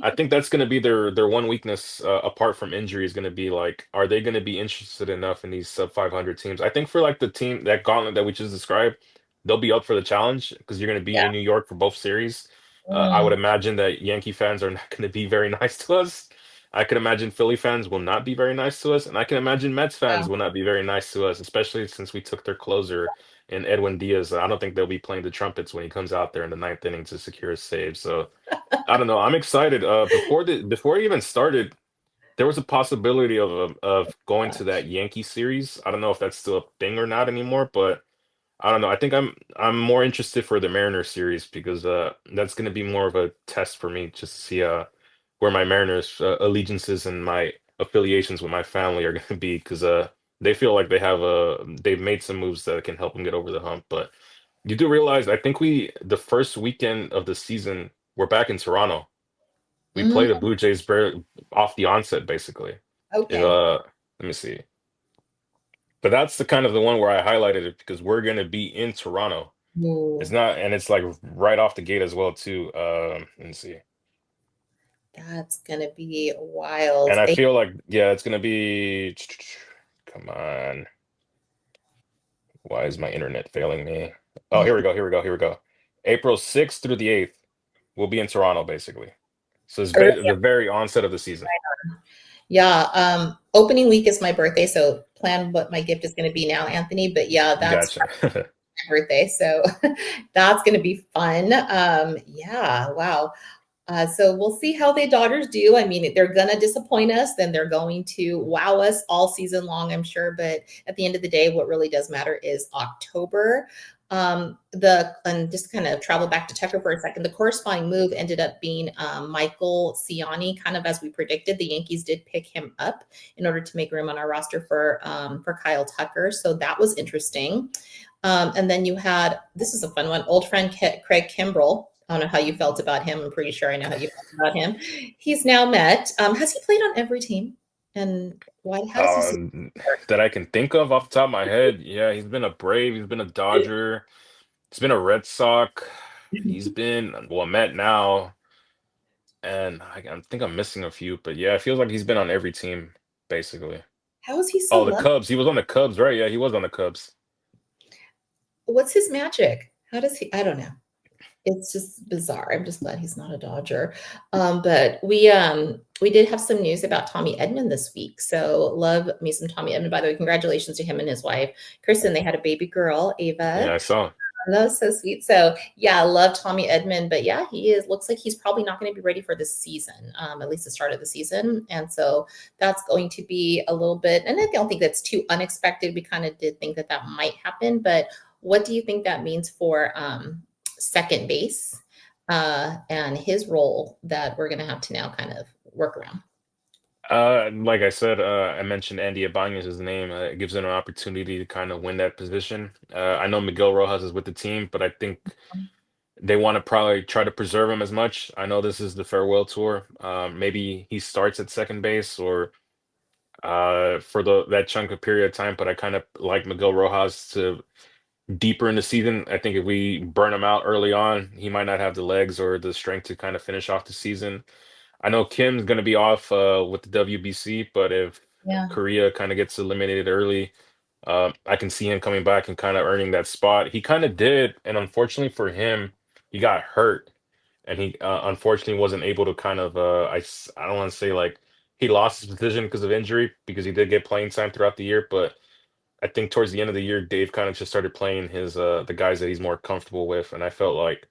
I think that's going to be their one weakness, apart from injury, is going to be like, are they going to be interested enough in these sub 500 teams? I think for like the team that gauntlet that we just described, they'll be up for the challenge because you're going to be Yeah. in New York for both series. I would Mm, imagine that Yankee fans are not going to be very nice to us. I can imagine Philly fans will not be very nice to us, and I can imagine Mets yeah. fans will not be very nice to us, especially since we took their closer in Edwin Diaz. I don't think they'll be playing the trumpets when he comes out there in the ninth inning to secure a save. So. I don't know. I'm excited. Before it even started, there was a possibility of going to that Yankee series. I don't know if that's still a thing or not anymore, but I don't know. I think I'm more interested for the Mariners series because that's going to be more of a test for me just to see where my Mariners allegiances and my affiliations with my family are going to be because they feel like they've made some moves that can help them get over the hump. But you do realize I think the first weekend of the season we're back in Toronto. We Mm, play the Blue Jays very off the onset, basically. If, okay. let me see. But that's the kind of the one where I highlighted it because we're gonna be in Toronto. It's Ooh, not, and it's like right off the gate as well too. Let me see. that's gonna be wild. And I feel like, yeah, it's gonna be. Come on. Why is my internet failing me? Oh, here we go. Here we go. Here we go. April 6th through the 8th, we'll be in Toronto, basically. So it's Early. the very onset of the season. Yeah, opening week is my birthday, so plan what my gift is going to be now, Anthony. But yeah, that's Gotcha. my birthday, so that's going to be fun. Yeah, wow. So we'll see how the Dodgers do. I mean, they're going to disappoint us, then they're going to wow us all season long, I'm sure. But at the end of the day, what really does matter is October. The and just kind of travel back to Tucker for a second. The corresponding move ended up being Michael Ciani, kind of as we predicted. The Yankees did pick him up in order to make room on our roster for Kyle Tucker, so that was interesting. And then you had this is a fun one. Old friend Craig Kimbrell. I don't know how you felt about him. I'm pretty sure I know how you felt about him. He's now met. Has he played on every team? And why? How does he see? Um, that I can think of off the top of my head, yeah, he's been a Brave, he's been a Dodger, he's been a Red Sox, he's been well a Met now, and I think I'm missing a few, but yeah, it feels like he's been on every team basically. How is he so Oh, the loved? Cubs, he was on the Cubs, right? Yeah, he was on the Cubs. What's his magic? How does he? I don't know. It's just bizarre. I'm just glad he's not a Dodger. But we did have some news about Tommy Edmond this week. So love me some Tommy Edmond. By the way, congratulations to him and his wife, Kristen. They had a baby girl, Ava. Yeah, I saw. That was so sweet. So yeah, I love Tommy Edmond, but yeah, he is looks like he's probably not going to be ready for this season, at least the start of the season. And so that's going to be a little bit, and I don't think that's too unexpected. We kind of did think that that might happen, but what do you think that means for second base and his role that we're going to have to now kind of work around? Like I said, I mentioned Andy Ibanez's name. It gives him an opportunity to kind of win that position. I know Miguel Rojas is with the team, but I think they want to probably try to preserve him as much. I know this is the farewell tour. Maybe he starts at second base or for the that chunk of period of time. But I kind of like Miguel Rojas to deeper in the season. I think if we burn him out early on, he might not have the legs or the strength to kind of finish off the season. I know Kim's going to be off with the WBC, but if Yeah. Korea kind of gets eliminated early, I can see him coming back and kind of earning that spot. He kind of did, and unfortunately for him, he got hurt, and he unfortunately wasn't able to kind of I don't want to say like he lost his position because of injury because he did get playing time throughout the year, but I think towards the end of the year, Dave kind of just started playing his the guys that he's more comfortable with, and I felt like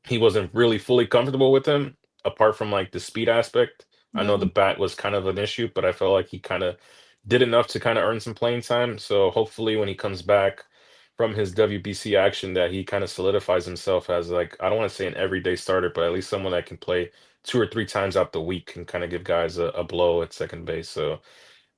he wasn't really fully comfortable with him, apart from like the speed aspect. I know the Mm, bat was kind of an issue, but I felt like he kind of did enough to kind of earn some playing time. So hopefully when he comes back from his WBC action that he kind of solidifies himself as like I don't want to say an everyday starter, but at least someone that can play 2 or 3 times out the week and kind of give guys a blow at second base. So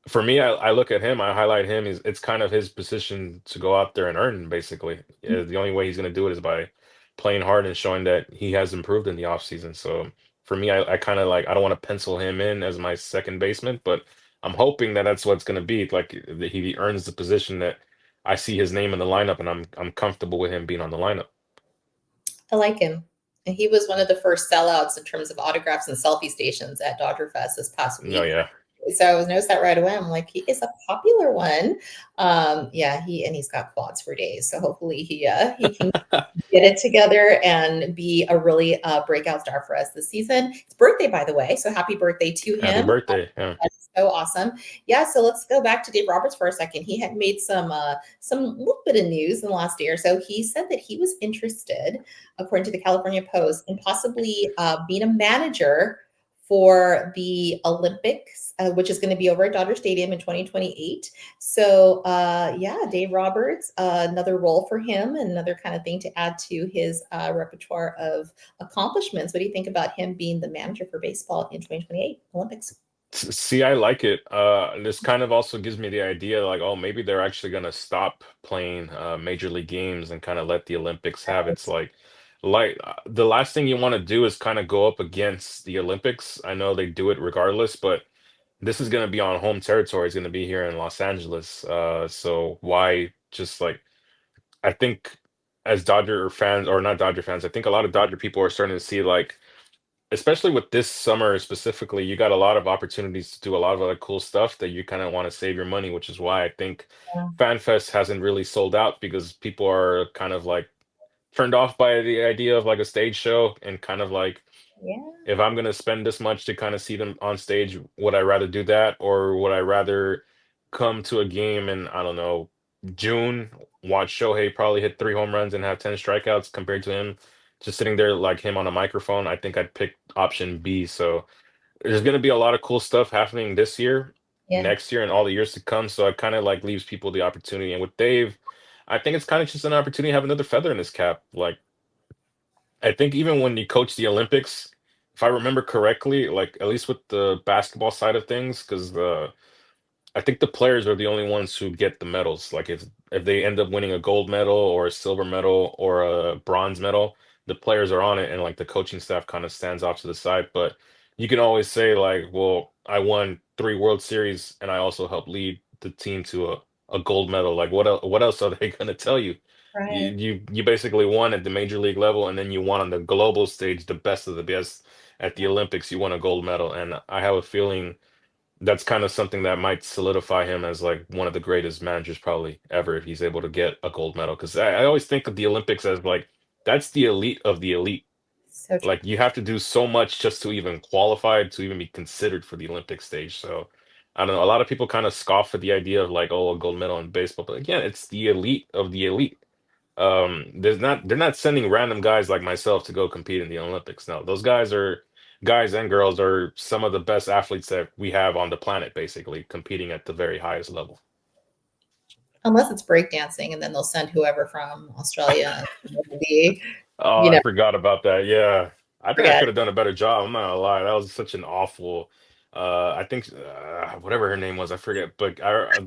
for me, I look at him, I highlight him. It's kind of his position to go out there and earn, basically. Yeah, the only way he's going to do it is by playing hard and showing that he has improved in the offseason. So for me, I kind of like, I don't want to pencil him in as my second baseman, but I'm hoping that that's what's going to be. Like that he earns the position that I see his name in the lineup, and I'm comfortable with him being on the lineup. I like him. And he was one of the first sellouts in terms of autographs and selfie stations at Dodger Fest this past No, week. yeah. So I was noticed that right away. I'm like, he is a popular one. Yeah, he's got quads for days. So hopefully he can get it together and be a really breakout star for us this season. It's birthday, by the way. So happy birthday to Happy him. birthday. Yeah. That's so awesome. Yeah, so let's go back to Dave Roberts for a second. He had made some little bit of news in the last day or so. He said that he was interested, according to the California Post, in possibly being a manager for the Olympics, which is going to be over at Dodger Stadium in 2028. So, yeah, Dave Roberts, another role for him and another kind of thing to add to his repertoire of accomplishments. What do you think about him being the manager for baseball in 2028 Olympics? See, I like it. This kind of also gives me the idea, like, oh, maybe they're actually gonna stop playing major league games and kind of let the Olympics have its the last thing you want to do is kind of go up against the Olympics. I know they do it regardless, but this is gonna be on home territory. It's gonna be here in Los Angeles. So why just like I think as Dodger fans or not Dodger fans, I think a lot of Dodger people are starting to see like especially with this summer specifically, you got a lot of opportunities to do a lot of other cool stuff that you kind of want to save your money, which is why I think Yeah. FanFest hasn't really sold out because people are kind of like turned off by the idea of like a stage show and kind of like Yeah. if I'm gonna spend this much to kind of see them on stage, would I rather do that or would I rather come to a game in, I don't know, June, watch Shohei probably hit 3 home runs and have 10 strikeouts compared to him just sitting there like him on a microphone? I think I'd pick option B. So there's gonna be a lot of cool stuff happening this year, Yeah. next year, and all the years to come. So it kind of like leaves people the opportunity. And with Dave, I think it's kind of just an opportunity to have another feather in his cap. Like I think even when you coach the Olympics, if I remember correctly, like at least with the basketball side of things, because the I think the players are the only ones who get the medals. Like if they end up winning a gold medal or a silver medal or a bronze medal, the players are on it, and like the coaching staff kind of stands off to the side. But you can always say like, well, I won 3 World Series and I also helped lead the team to a gold medal. Like what else are they gonna tell you? You Right. you basically won at the major league level, and then you won on the global stage, the best of the best at the Olympics. You won a gold medal, and I have a feeling that's kind of something that might solidify him as like one of the greatest managers probably ever if he's able to get a gold medal. Because I always think of the Olympics as like that's the elite of the elite. So true. Like you have to do so much just to even qualify to even be considered for the Olympic stage. So I don't know. A lot of people kind of scoff at the idea of like, oh, a gold medal in baseball, but again, it's the elite of the elite. They're not sending random guys like myself to go compete in the Olympics. No, those guys and girls are some of the best athletes that we have on the planet, basically competing at the very highest level. Unless it's breakdancing, and then they'll send whoever from Australia and it'll be, Oh, you I know, forgot about that. Yeah. I think I forget. could have done a better job. I'm not gonna lie. That was such an awful I think whatever her name was, I forget. But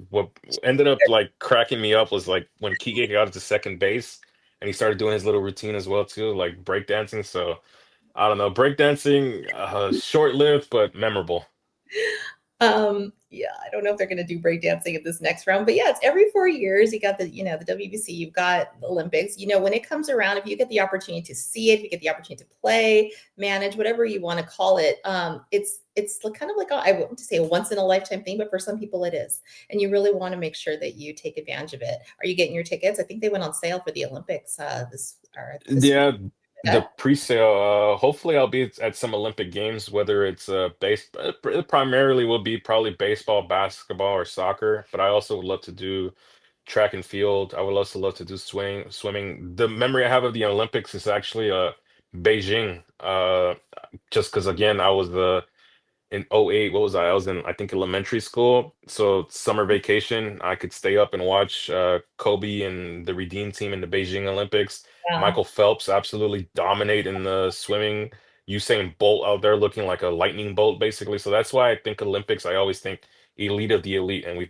what ended up like cracking me up was like when Kike got to second base and he started doing his little routine as well too, like breakdancing. So I don't know, breakdancing, short-lived but memorable. yeah, I don't know if they're going to do breakdancing at this next round, but yeah, it's every 4 years. You got the, the WBC, you've got the Olympics. When it comes around, if you get the opportunity to see it, if you get the opportunity to play, manage, whatever you want to call it, it's kind of like I wouldn't say a once in a lifetime thing, but for some people it is, and you really want to make sure that you take advantage of it. Are you getting your tickets? I think they went on sale for the Olympics this week. Yeah, the pre-sale. Hopefully, I'll be at some Olympic games, whether it's it primarily will be probably baseball, basketball, or soccer. But I also would love to do track and field. I would also love to do swimming. The memory I have of the Olympics is actually Beijing. Just because again, I was in '08. What was I? I was in, I think, elementary school. So summer vacation, I could stay up and watch Kobe and the Redeem team in the Beijing Olympics. Yeah. Michael Phelps absolutely dominate in the swimming. Usain Bolt out there looking like a lightning bolt, basically. So that's why I think Olympics, I always think elite of the elite, and we've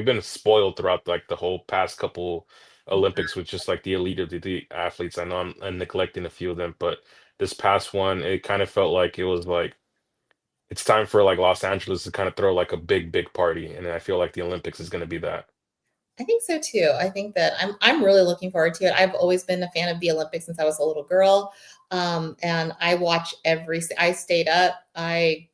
been spoiled throughout like the whole past couple Olympics with just like the elite of the elite athletes. I know I'm neglecting a few of them, but this past one, it kind of felt like it was like it's time for like Los Angeles to kind of throw like a big party, and I feel like the Olympics is going to be that. I think so too. I think that I'm really looking forward to it. I've always been a fan of the Olympics since I was a little girl. And I watch I stayed up. I,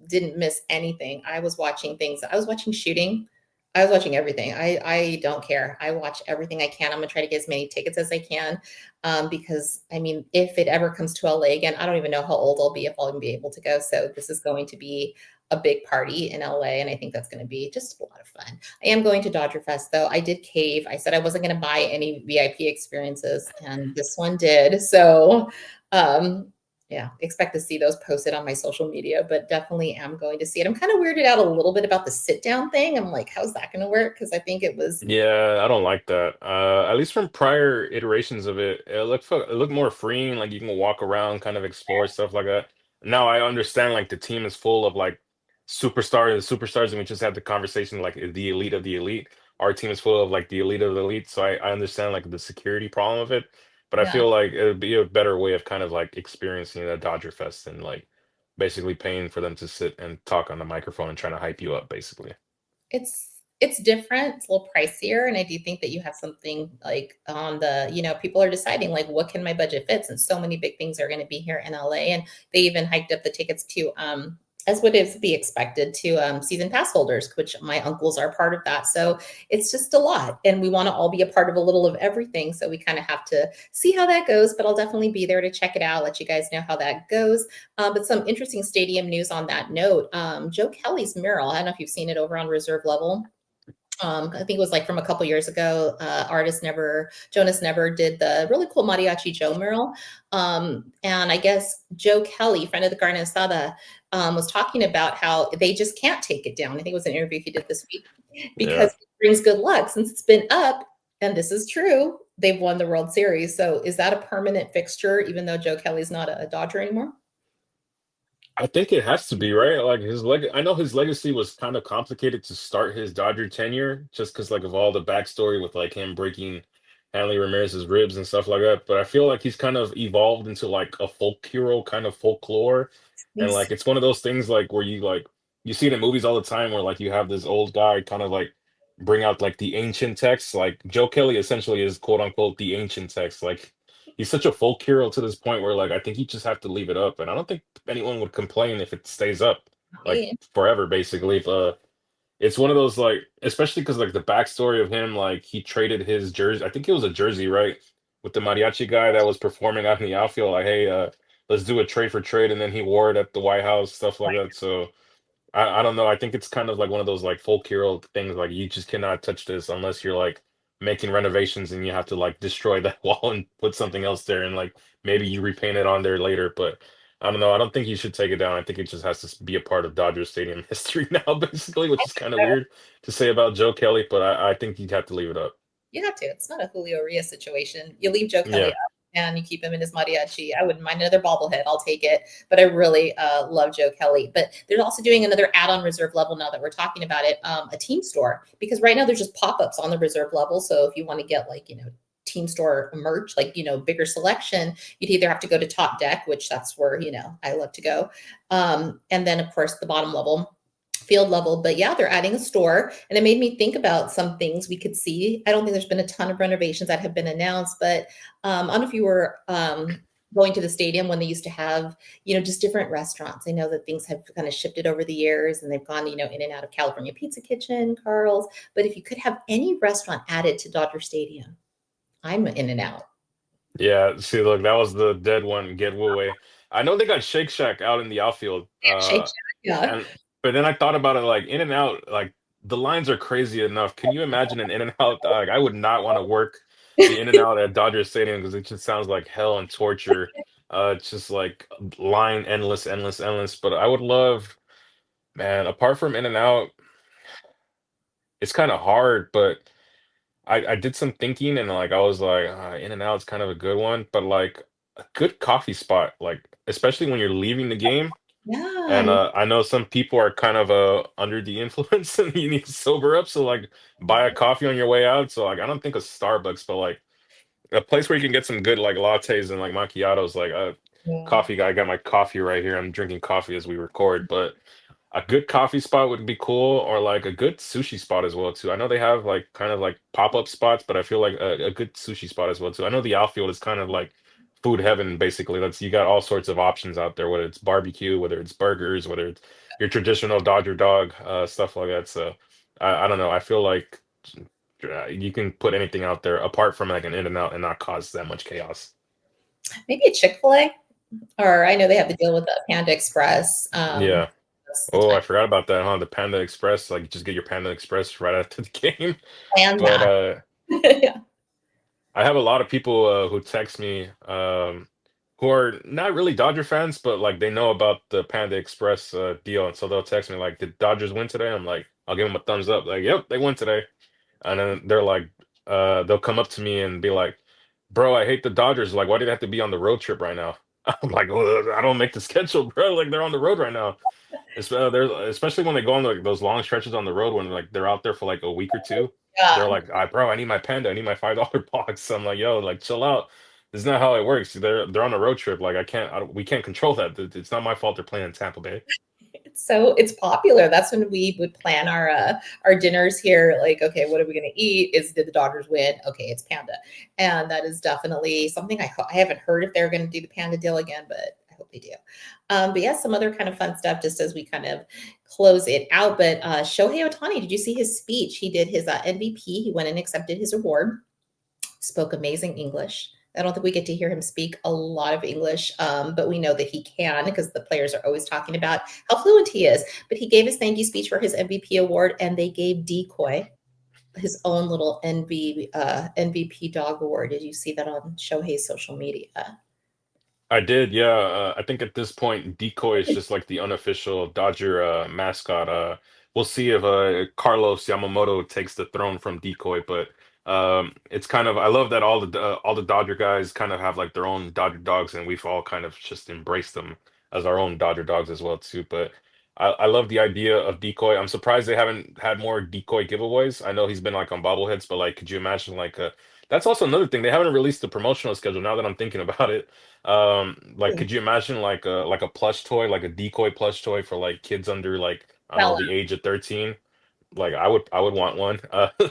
didn't miss anything. I was watching things. I was watching shooting. I was watching everything. I don't care. I watch everything I can. I'm gonna try to get as many tickets as I can. Because I mean, if it ever comes to LA again, I don't even know how old I'll be if I'll even be able to go. So this is going to be a big party in LA. And I think that's going to be just a lot of fun. I am going to Dodger Fest though. I did cave. I said I wasn't going to buy any VIP experiences, and this one did. So, yeah, expect to see those posted on my social media, but definitely am going to see it. I'm kind of weirded out a little bit about the sit down thing. I'm like, how's that going to work? Because I think it was, Yeah, I don't like that. At least from prior iterations of it, it looked more freeing. Like you can walk around, kind of explore stuff like that. Now I understand like the team is full of like superstars, and we just had the conversation like the elite of the elite. Our team is full of like the elite of the elite, so I understand like the security problem of it. But I yeah, feel like it would be a better way of kind of like experiencing a Dodger Fest and like basically paying for them to sit and talk on the microphone and trying to hype you up, basically. it's different, it's a little pricier, and I do think that you have something like on the, people are deciding like what can my budget fit, and so many big things are going to be here in LA, and they even hiked up the tickets to as would is be expected to season pass holders, which my uncles are part of that. So it's just a lot, and we want to all be a part of a little of everything. So we kind of have to see how that goes. But I'll definitely be there to check it out, let you guys know how that goes. But some interesting stadium news on that note: Joe Kelly's mural. I don't know if you've seen it over on Reserve Level. I think it was like from a couple years ago. Jonas Never did the really cool Mariachi Joe mural. And I guess Joe Kelly, friend of the Carne Asada, was talking about how they just can't take it down. I think it was an interview he did this week because Yeah. it brings good luck since it's been up. And this is true. They've won the World Series. So is that a permanent fixture, even though Joe Kelly's not a Dodger anymore? I think it has to be, right? Like I know his legacy was kind of complicated to start his Dodger tenure, just because like of all the backstory with like him breaking Hanley Ramirez's ribs and stuff like that. But I feel like he's kind of evolved into like a folk hero kind of folklore, and like it's one of those things like where you see it in movies all the time where like you have this old guy kind of like bring out like the ancient texts. Like Joe Kelly essentially is quote unquote the ancient text. Like he's such a folk hero to this point where like I think you just have to leave it up, and I don't think anyone would complain if it stays up like Me. forever, basically. It's one of those like, especially because like the backstory of him, like he traded his jersey. I think it was a jersey, right, with the mariachi guy that was performing out in the outfield. Like, hey, let's do a trade for trade, and then he wore it at the White House, stuff like that. So I don't know. I think it's kind of like one of those like folk hero things. Like you just cannot touch this unless you're like making renovations and you have to like destroy that wall and put something else there and like maybe you repaint it on there later. But I don't know. I don't think you should take it down. I think it just has to be a part of Dodger Stadium history now, basically, which is kind of weird to say about Joe Kelly, but I think you'd have to leave it up. You have to. It's not a Julio Urias situation. You leave Joe Kelly Yeah. up and you keep him in his mariachi. I wouldn't mind another bobblehead. I'll take it. But I really love Joe Kelly. But they're also doing another add-on Reserve Level now that we're talking about it, a team store. Because right now there's just pop-ups on the Reserve Level. So if you want to get like, team store merch, like, bigger selection, you'd either have to go to Top Deck, which that's where, I love to go. And then of course the bottom level field level. But yeah, they're adding a store, and it made me think about some things we could see. I don't think there's been a ton of renovations that have been announced, but I don't know if you were going to the stadium when they used to have, just different restaurants. I know that things have kind of shifted over the years, and they've gone, in and out of California Pizza Kitchen, Carl's. But if you could have any restaurant added to Dodger Stadium, I'm in and out. Yeah, see, look, that was the dead one, get away. I know they got Shake Shack out in the outfield. Shake Shack, yeah. And but then I thought about it like In and Out, like the lines are crazy enough. Can you imagine an In and Out? Like I would not want to work the In and Out at Dodger Stadium because it just sounds like hell and torture. It's just like line endless, endless, endless. But I would love, man, apart from In and Out, it's kind of hard, but I did some thinking and like I was like, In and Out's kind of a good one, but like a good coffee spot, like especially when you're leaving the game. Yeah, And I know some people are kind of under the influence and you need to sober up. So like buy a coffee on your way out. So like I don't think of Starbucks, but like a place where you can get some good like lattes and like macchiatos. Like yeah. coffee guy, I got my coffee right here. I'm drinking coffee as we record, but a good coffee spot would be cool, or like a good sushi spot as well too. I know they have like kind of like pop-up spots, but I feel like a good sushi spot as well too. I know the outfield is kind of like food heaven basically. That's you got all sorts of options out there, whether it's barbecue, whether it's burgers, whether it's your traditional Dodger dog, stuff like that. So I don't know. I feel like you can put anything out there apart from like an in and out and not cause that much chaos. Maybe a Chick-fil-A, or I know they have the deal with the Panda Express. Yeah. That's the Oh, time I forgot about that, huh? The Panda Express, like just get your Panda Express right after the game. to plan But that. Yeah. I have a lot of people who text me who are not really Dodger fans, but like they know about the Panda Express deal, and so they'll text me like, "Did Dodgers win today?" I'm like, I'll give them a thumbs up, like, "Yep, they won today." And then they're like, they'll come up to me and be like, "Bro, I hate the Dodgers. Like, why do they have to be on the road trip right now?" I'm like, well, I don't make the schedule, bro. Like, they're on the road right now. Especially when they go on like those long stretches on the road when like they're out there for like a week or two. They're Yeah. like, bro, I need my Panda, I need my $5 box." So I'm like, yo, like chill out. This is not how it works. They're on a road trip. Like we can't control that. It's not my fault they're playing in Tampa Bay. It's popular. That's when we would plan our dinners here. Like, okay, what are we going to eat? Did the Dodgers win? Okay, it's Panda, and that is definitely something I haven't heard if they're going to do the Panda deal again, but I hope they do. But yeah, some other kind of fun stuff just as we kind of close it out. But Shohei Ohtani, did you see his speech? He did his MVP. He went and accepted his award. Spoke amazing English. I don't think we get to hear him speak a lot of English, but we know that he can because the players are always talking about how fluent he is. But he gave his thank you speech for his MVP award, and they gave Decoy his own little MVP dog award. Did you see that on Shohei's social media? I did, yeah. I think at this point, Decoy is just like the unofficial Dodger mascot. We'll see if Carlos Yamamoto takes the throne from Decoy, but it's kind of I love that all the Dodger guys kind of have like their own Dodger dogs, and we've all kind of just embraced them as our own Dodger dogs as well too. But I love the idea of Decoy. I'm surprised they haven't had more Decoy giveaways. I know he's been like on bobbleheads, but like, could you imagine like that's also another thing. They haven't released the promotional schedule now that I'm thinking about it. Like, could you imagine like a plush toy, like a Decoy plush toy for like kids under like I don't know Well, the age of 13? Like I would want one.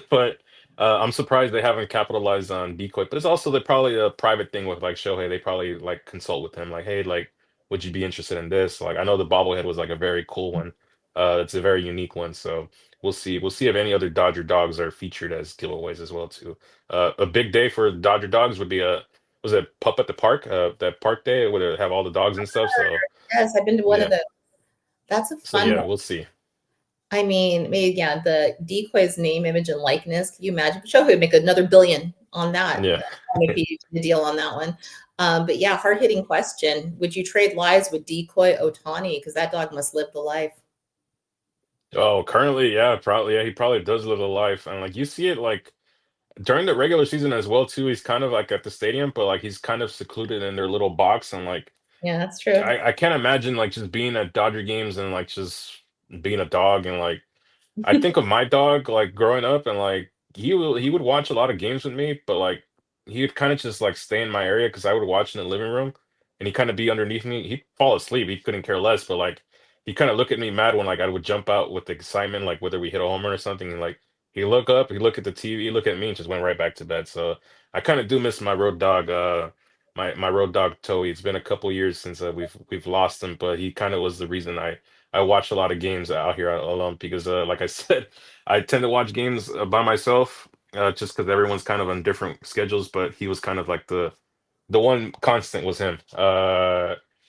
But I'm surprised they haven't capitalized on Decoy. But it's also probably a private thing with like Shohei. They probably like consult with him, like, hey, like, would you be interested in this? Like, I know the bobblehead was like a very cool one. It's a very unique one. So we'll see. We'll see if any other Dodger dogs are featured as giveaways as well too. A big day for Dodger dogs would be a was it Pup at the Park? That park day would it have all the dogs and stuff. So yes, I've been to one of yeah. those. That's a So fun yeah, one. we'll see. I mean, maybe yeah, the Decoy's name, image, and likeness. Can you imagine? Shohei would make another billion on that. Yeah. That would be the deal on that one. But yeah, hard hitting question. Would you trade lives with Decoy Otani? Because that dog must live the life. Oh, currently, yeah, probably, yeah, he probably does live a life, and like you see it like during the regular season as well too. He's kind of like at the stadium, but like he's kind of secluded in their little box, and like Yeah, that's true. I can't imagine like just being at Dodger games and like just being a dog and like I think of my dog like growing up and like he would watch a lot of games with me, but like he would kind of just like stay in my area because I would watch in the living room and he'd kind of be underneath me. He'd fall asleep. He couldn't care less, but like he kind of looked at me mad when like I would jump out with excitement, like whether we hit a home run or something, and like he look up, he look at the TV, he look at me, and just went right back to bed. So I kind of do miss my road dog, my road dog Toey. It's been a couple years since we've lost him, but he kind of was the reason I watch a lot of games out here alone because like I said, I tend to watch games by myself just because everyone's kind of on different schedules. But he was kind of like the one constant was him.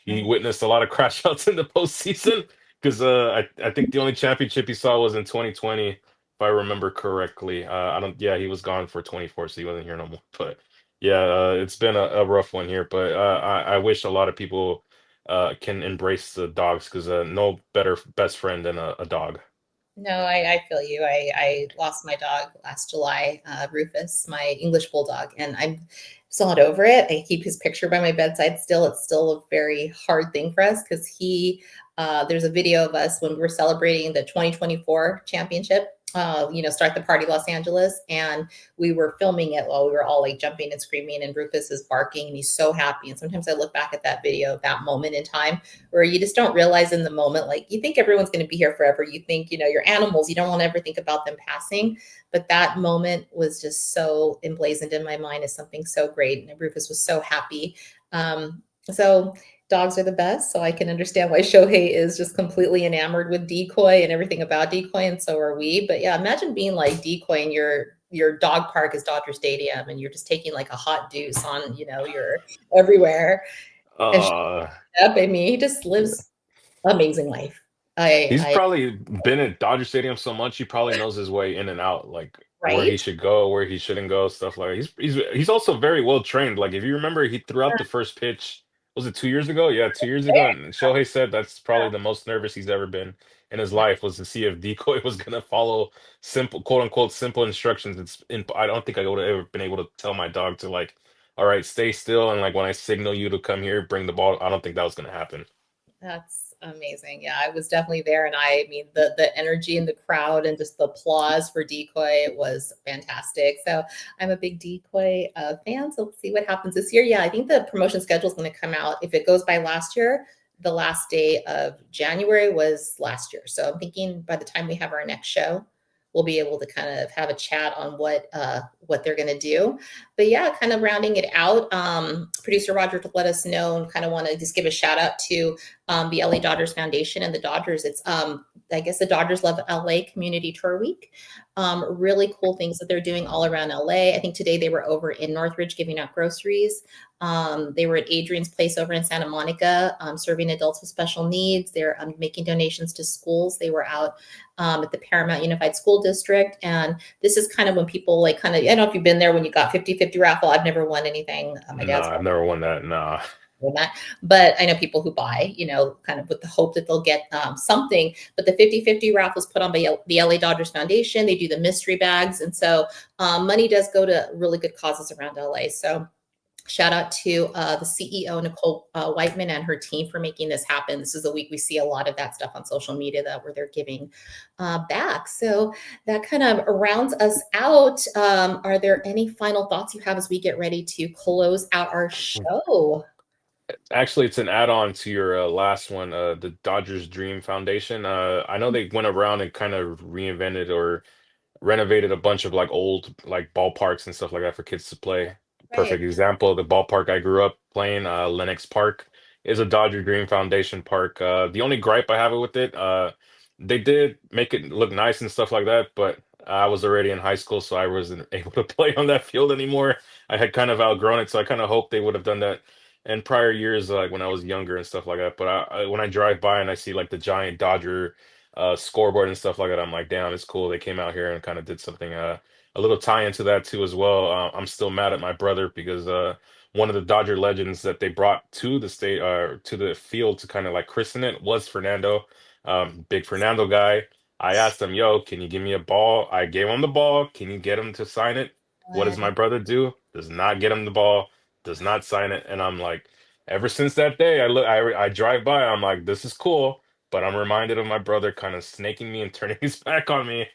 He Right. witnessed a lot of crash outs in the postseason because I think the only championship he saw was in 2020, if I remember correctly. I don't. Yeah, he was gone for 24, so he wasn't here no more. But yeah, it's been a rough one here. But I wish a lot of people can embrace the dogs because no better best friend than a dog. No, I feel you. I lost my dog last July, Rufus, my English bulldog, and I'm still not over it. I keep his picture by my bedside still. It's still a very hard thing for us because there's a video of us when we were celebrating the 2024 championship. Start the party Los Angeles, and we were filming it while we were all like jumping and screaming, and Rufus is barking, and he's so happy. And sometimes I look back at that video of that moment in time where you just don't realize in the moment, like you think everyone's going to be here forever. You think, your animals, you don't want to ever think about them passing. But that moment was just so emblazoned in my mind as something so great. And Rufus was so happy. So dogs are the best. So I can understand why Shohei is just completely enamored with Decoy and everything about Decoy. And so are we. But yeah, imagine being like Decoy and your dog park is Dodger Stadium and you're just taking like a hot deuce on, you're everywhere. And Uh, up. I mean, he just lives amazing life. He's I probably been at Dodger Stadium so much he probably knows his way in and out, like where he right? should go, where he shouldn't go, stuff like that. He's also very well trained. Like if you remember, he threw out the first pitch. Was it 2 years ago? Yeah, 2 years ago. And Shohei said that's probably the most nervous he's ever been in his life was to see if Decoy was gonna follow simple, quote unquote, simple instructions. I don't think I would have ever been able to tell my dog to like, all right, stay still, and like when I signal you to come here, bring the ball. I don't think that was gonna happen. That's amazing. Yeah, I was definitely there, and I mean the energy in the crowd and just the applause for Decoy was fantastic. So I'm a big Decoy fan. So let's see what happens this year. Yeah, I think the promotion schedule is going to come out. If it goes by last year, the last day of January was last year. So I'm thinking by the time we have our next show, we'll be able to kind of have a chat on what they're going to do. But yeah, kind of rounding it out. Producer Roger to let us know and kind of want to just give a shout out to the LA Dodgers Foundation and the Dodgers. It's I guess the Dodgers Love LA Community Tour Week. Really cool things that they're doing all around LA. I think today they were over in Northridge giving out groceries. They were at Adrian's Place over in Santa Monica, serving adults with special needs. They're making donations to schools. They were out at the Paramount Unified School District. And this is kind of when people like kind of, I don't know if you've been there when you got 50-50 raffle. I've never won anything. My No, dad's I've never won that. Nah. doing that. But I know people who buy, kind of with the hope that they'll get something. But the 50-50 raffle is put on by the LA Dodgers Foundation. They do the mystery bags. And so money does go to really good causes around LA. So shout out to the CEO, Nicole Whiteman, and her team for making this happen. This is a week we see a lot of that stuff on social media where they're giving back. So that kind of rounds us out. Are there any final thoughts you have as we get ready to close out our show? Actually, it's an add-on to your last one, the Dodgers Dream Foundation. I know they went around and kind of reinvented or renovated a bunch of like old like ballparks and stuff like that for kids to play. Right. Perfect example, the ballpark I grew up playing, Lenox Park, is a Dodger Dream Foundation park. The only gripe I have with it, they did make it look nice and stuff like that, but I was already in high school, so I wasn't able to play on that field anymore. I had kind of outgrown it, so I kind of hoped they would have done that in prior years, like when I was younger and stuff like that. But when I drive by and I see like the giant Dodger scoreboard and stuff like that, I'm like, damn, it's cool. They came out here and kind of did something, a little tie into that too as well. I'm still mad at my brother because one of the Dodger legends that they brought to the state, to the field to kind of like christen it was Fernando, big Fernando guy. I asked him, yo, can you give me a ball? I gave him the ball. Can you get him to sign it? What does my brother do? Does not get him the ball, does not sign it. And I'm like, ever since that day, I drive by, I'm like, this is cool. But I'm reminded of my brother kind of snaking me and turning his back on me.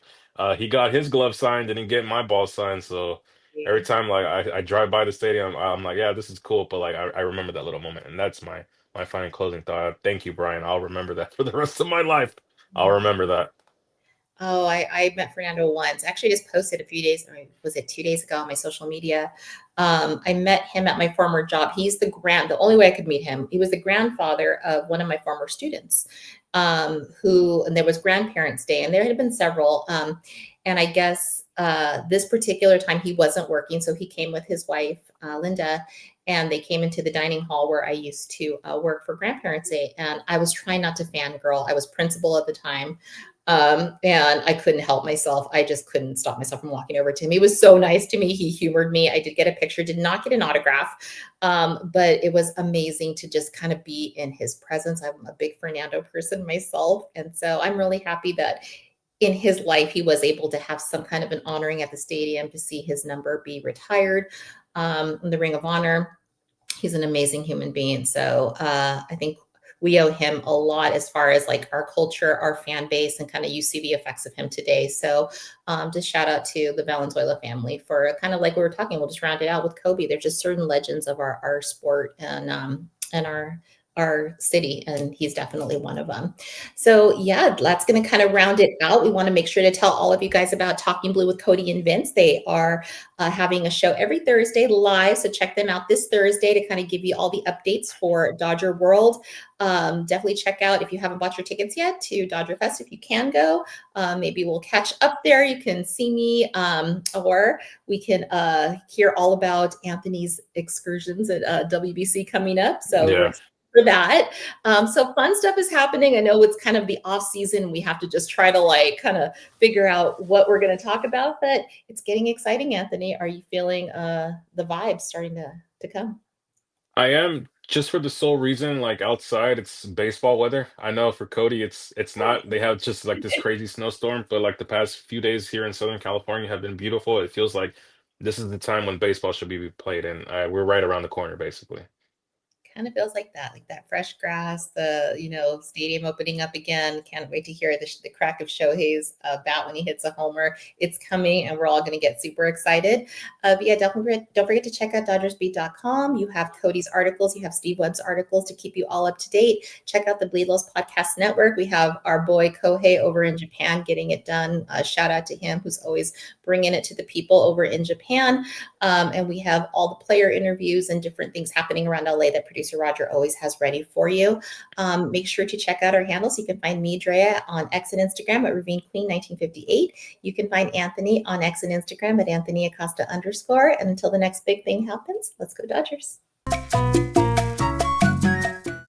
He got his glove signed, didn't get my ball signed. So every time like I drive by the stadium, I'm like, yeah, this is cool. But like I remember that little moment, and that's my my final closing thought. Thank you, Brian. I'll remember that for the rest of my life. I'll remember that. Oh, I met Fernando once. Actually, I just posted a few days, or was it 2 days ago on my social media? I met him at my former job. He's the only way I could meet him. He was the grandfather of one of my former students, and there was Grandparents' Day, and there had been several. And I guess this particular time he wasn't working, so he came with his wife, Linda, and they came into the dining hall where I used to work for Grandparents' Day. And I was trying not to fangirl. I was principal at the time, and I couldn't help myself. I just couldn't stop myself from walking over to him. He was so nice to me. He humored me. I did get a picture, did not get an autograph, but it was amazing to just kind of be in his presence. I'm a big Fernando person myself. And so I'm really happy that in his life, he was able to have some kind of an honoring at the stadium to see his number be retired in the Ring of Honor. He's an amazing human being. So I think we owe him a lot as far as like our culture, our fan base, and kind of you see the effects of him today. So just shout out to the Valenzuela family for kind of like we were talking. We'll just round it out with Kobe. There's just certain legends of our sport and our city, and he's definitely one of them. So yeah, that's going to kind of round it out. We want to make sure to tell all of you guys about Talking Blue with Cody and Vince. They are having a show every Thursday live. So check them out this Thursday to kind of give you all the updates for Dodger World. Definitely check out if you haven't bought your tickets yet to Dodger Fest. If you can go, maybe we'll catch up there. You can see me, or we can hear all about Anthony's excursions at WBC coming up. So we're Yeah. excited for that. So fun stuff is happening. I know it's kind of the off season. We have to just try to like kind of figure out what we're going to talk about, but it's getting exciting. Anthony, are you feeling the vibes starting to come? I am, just for the sole reason, like outside it's baseball weather. I know for Cody it's not. They have just like this crazy snowstorm, but like the past few days here in Southern California have been beautiful. It feels like this is the time when baseball should be played, and we're right around the corner basically. Kind of feels like that fresh grass, the stadium opening up again. Can't wait to hear the crack of Shohei's bat when he hits a homer. It's coming, and we're all going to get super excited. But yeah, don't forget to check out DodgersBeat.com. You have Cody's articles, you have Steve Webb's articles to keep you all up to date. Check out the Bleed Lows Podcast Network. We have our boy Kohei over in Japan getting it done. Shout out to him, who's always bringing it to the people over in Japan. And we have all the player interviews and different things happening around LA that producer Roger always has ready for you. Make sure to check out our handles. You can find me, Drea, on X and Instagram at Ravine Queen 1958. You can find Anthony on X and Instagram at Anthony Acosta _. And until the next big thing happens, let's go Dodgers.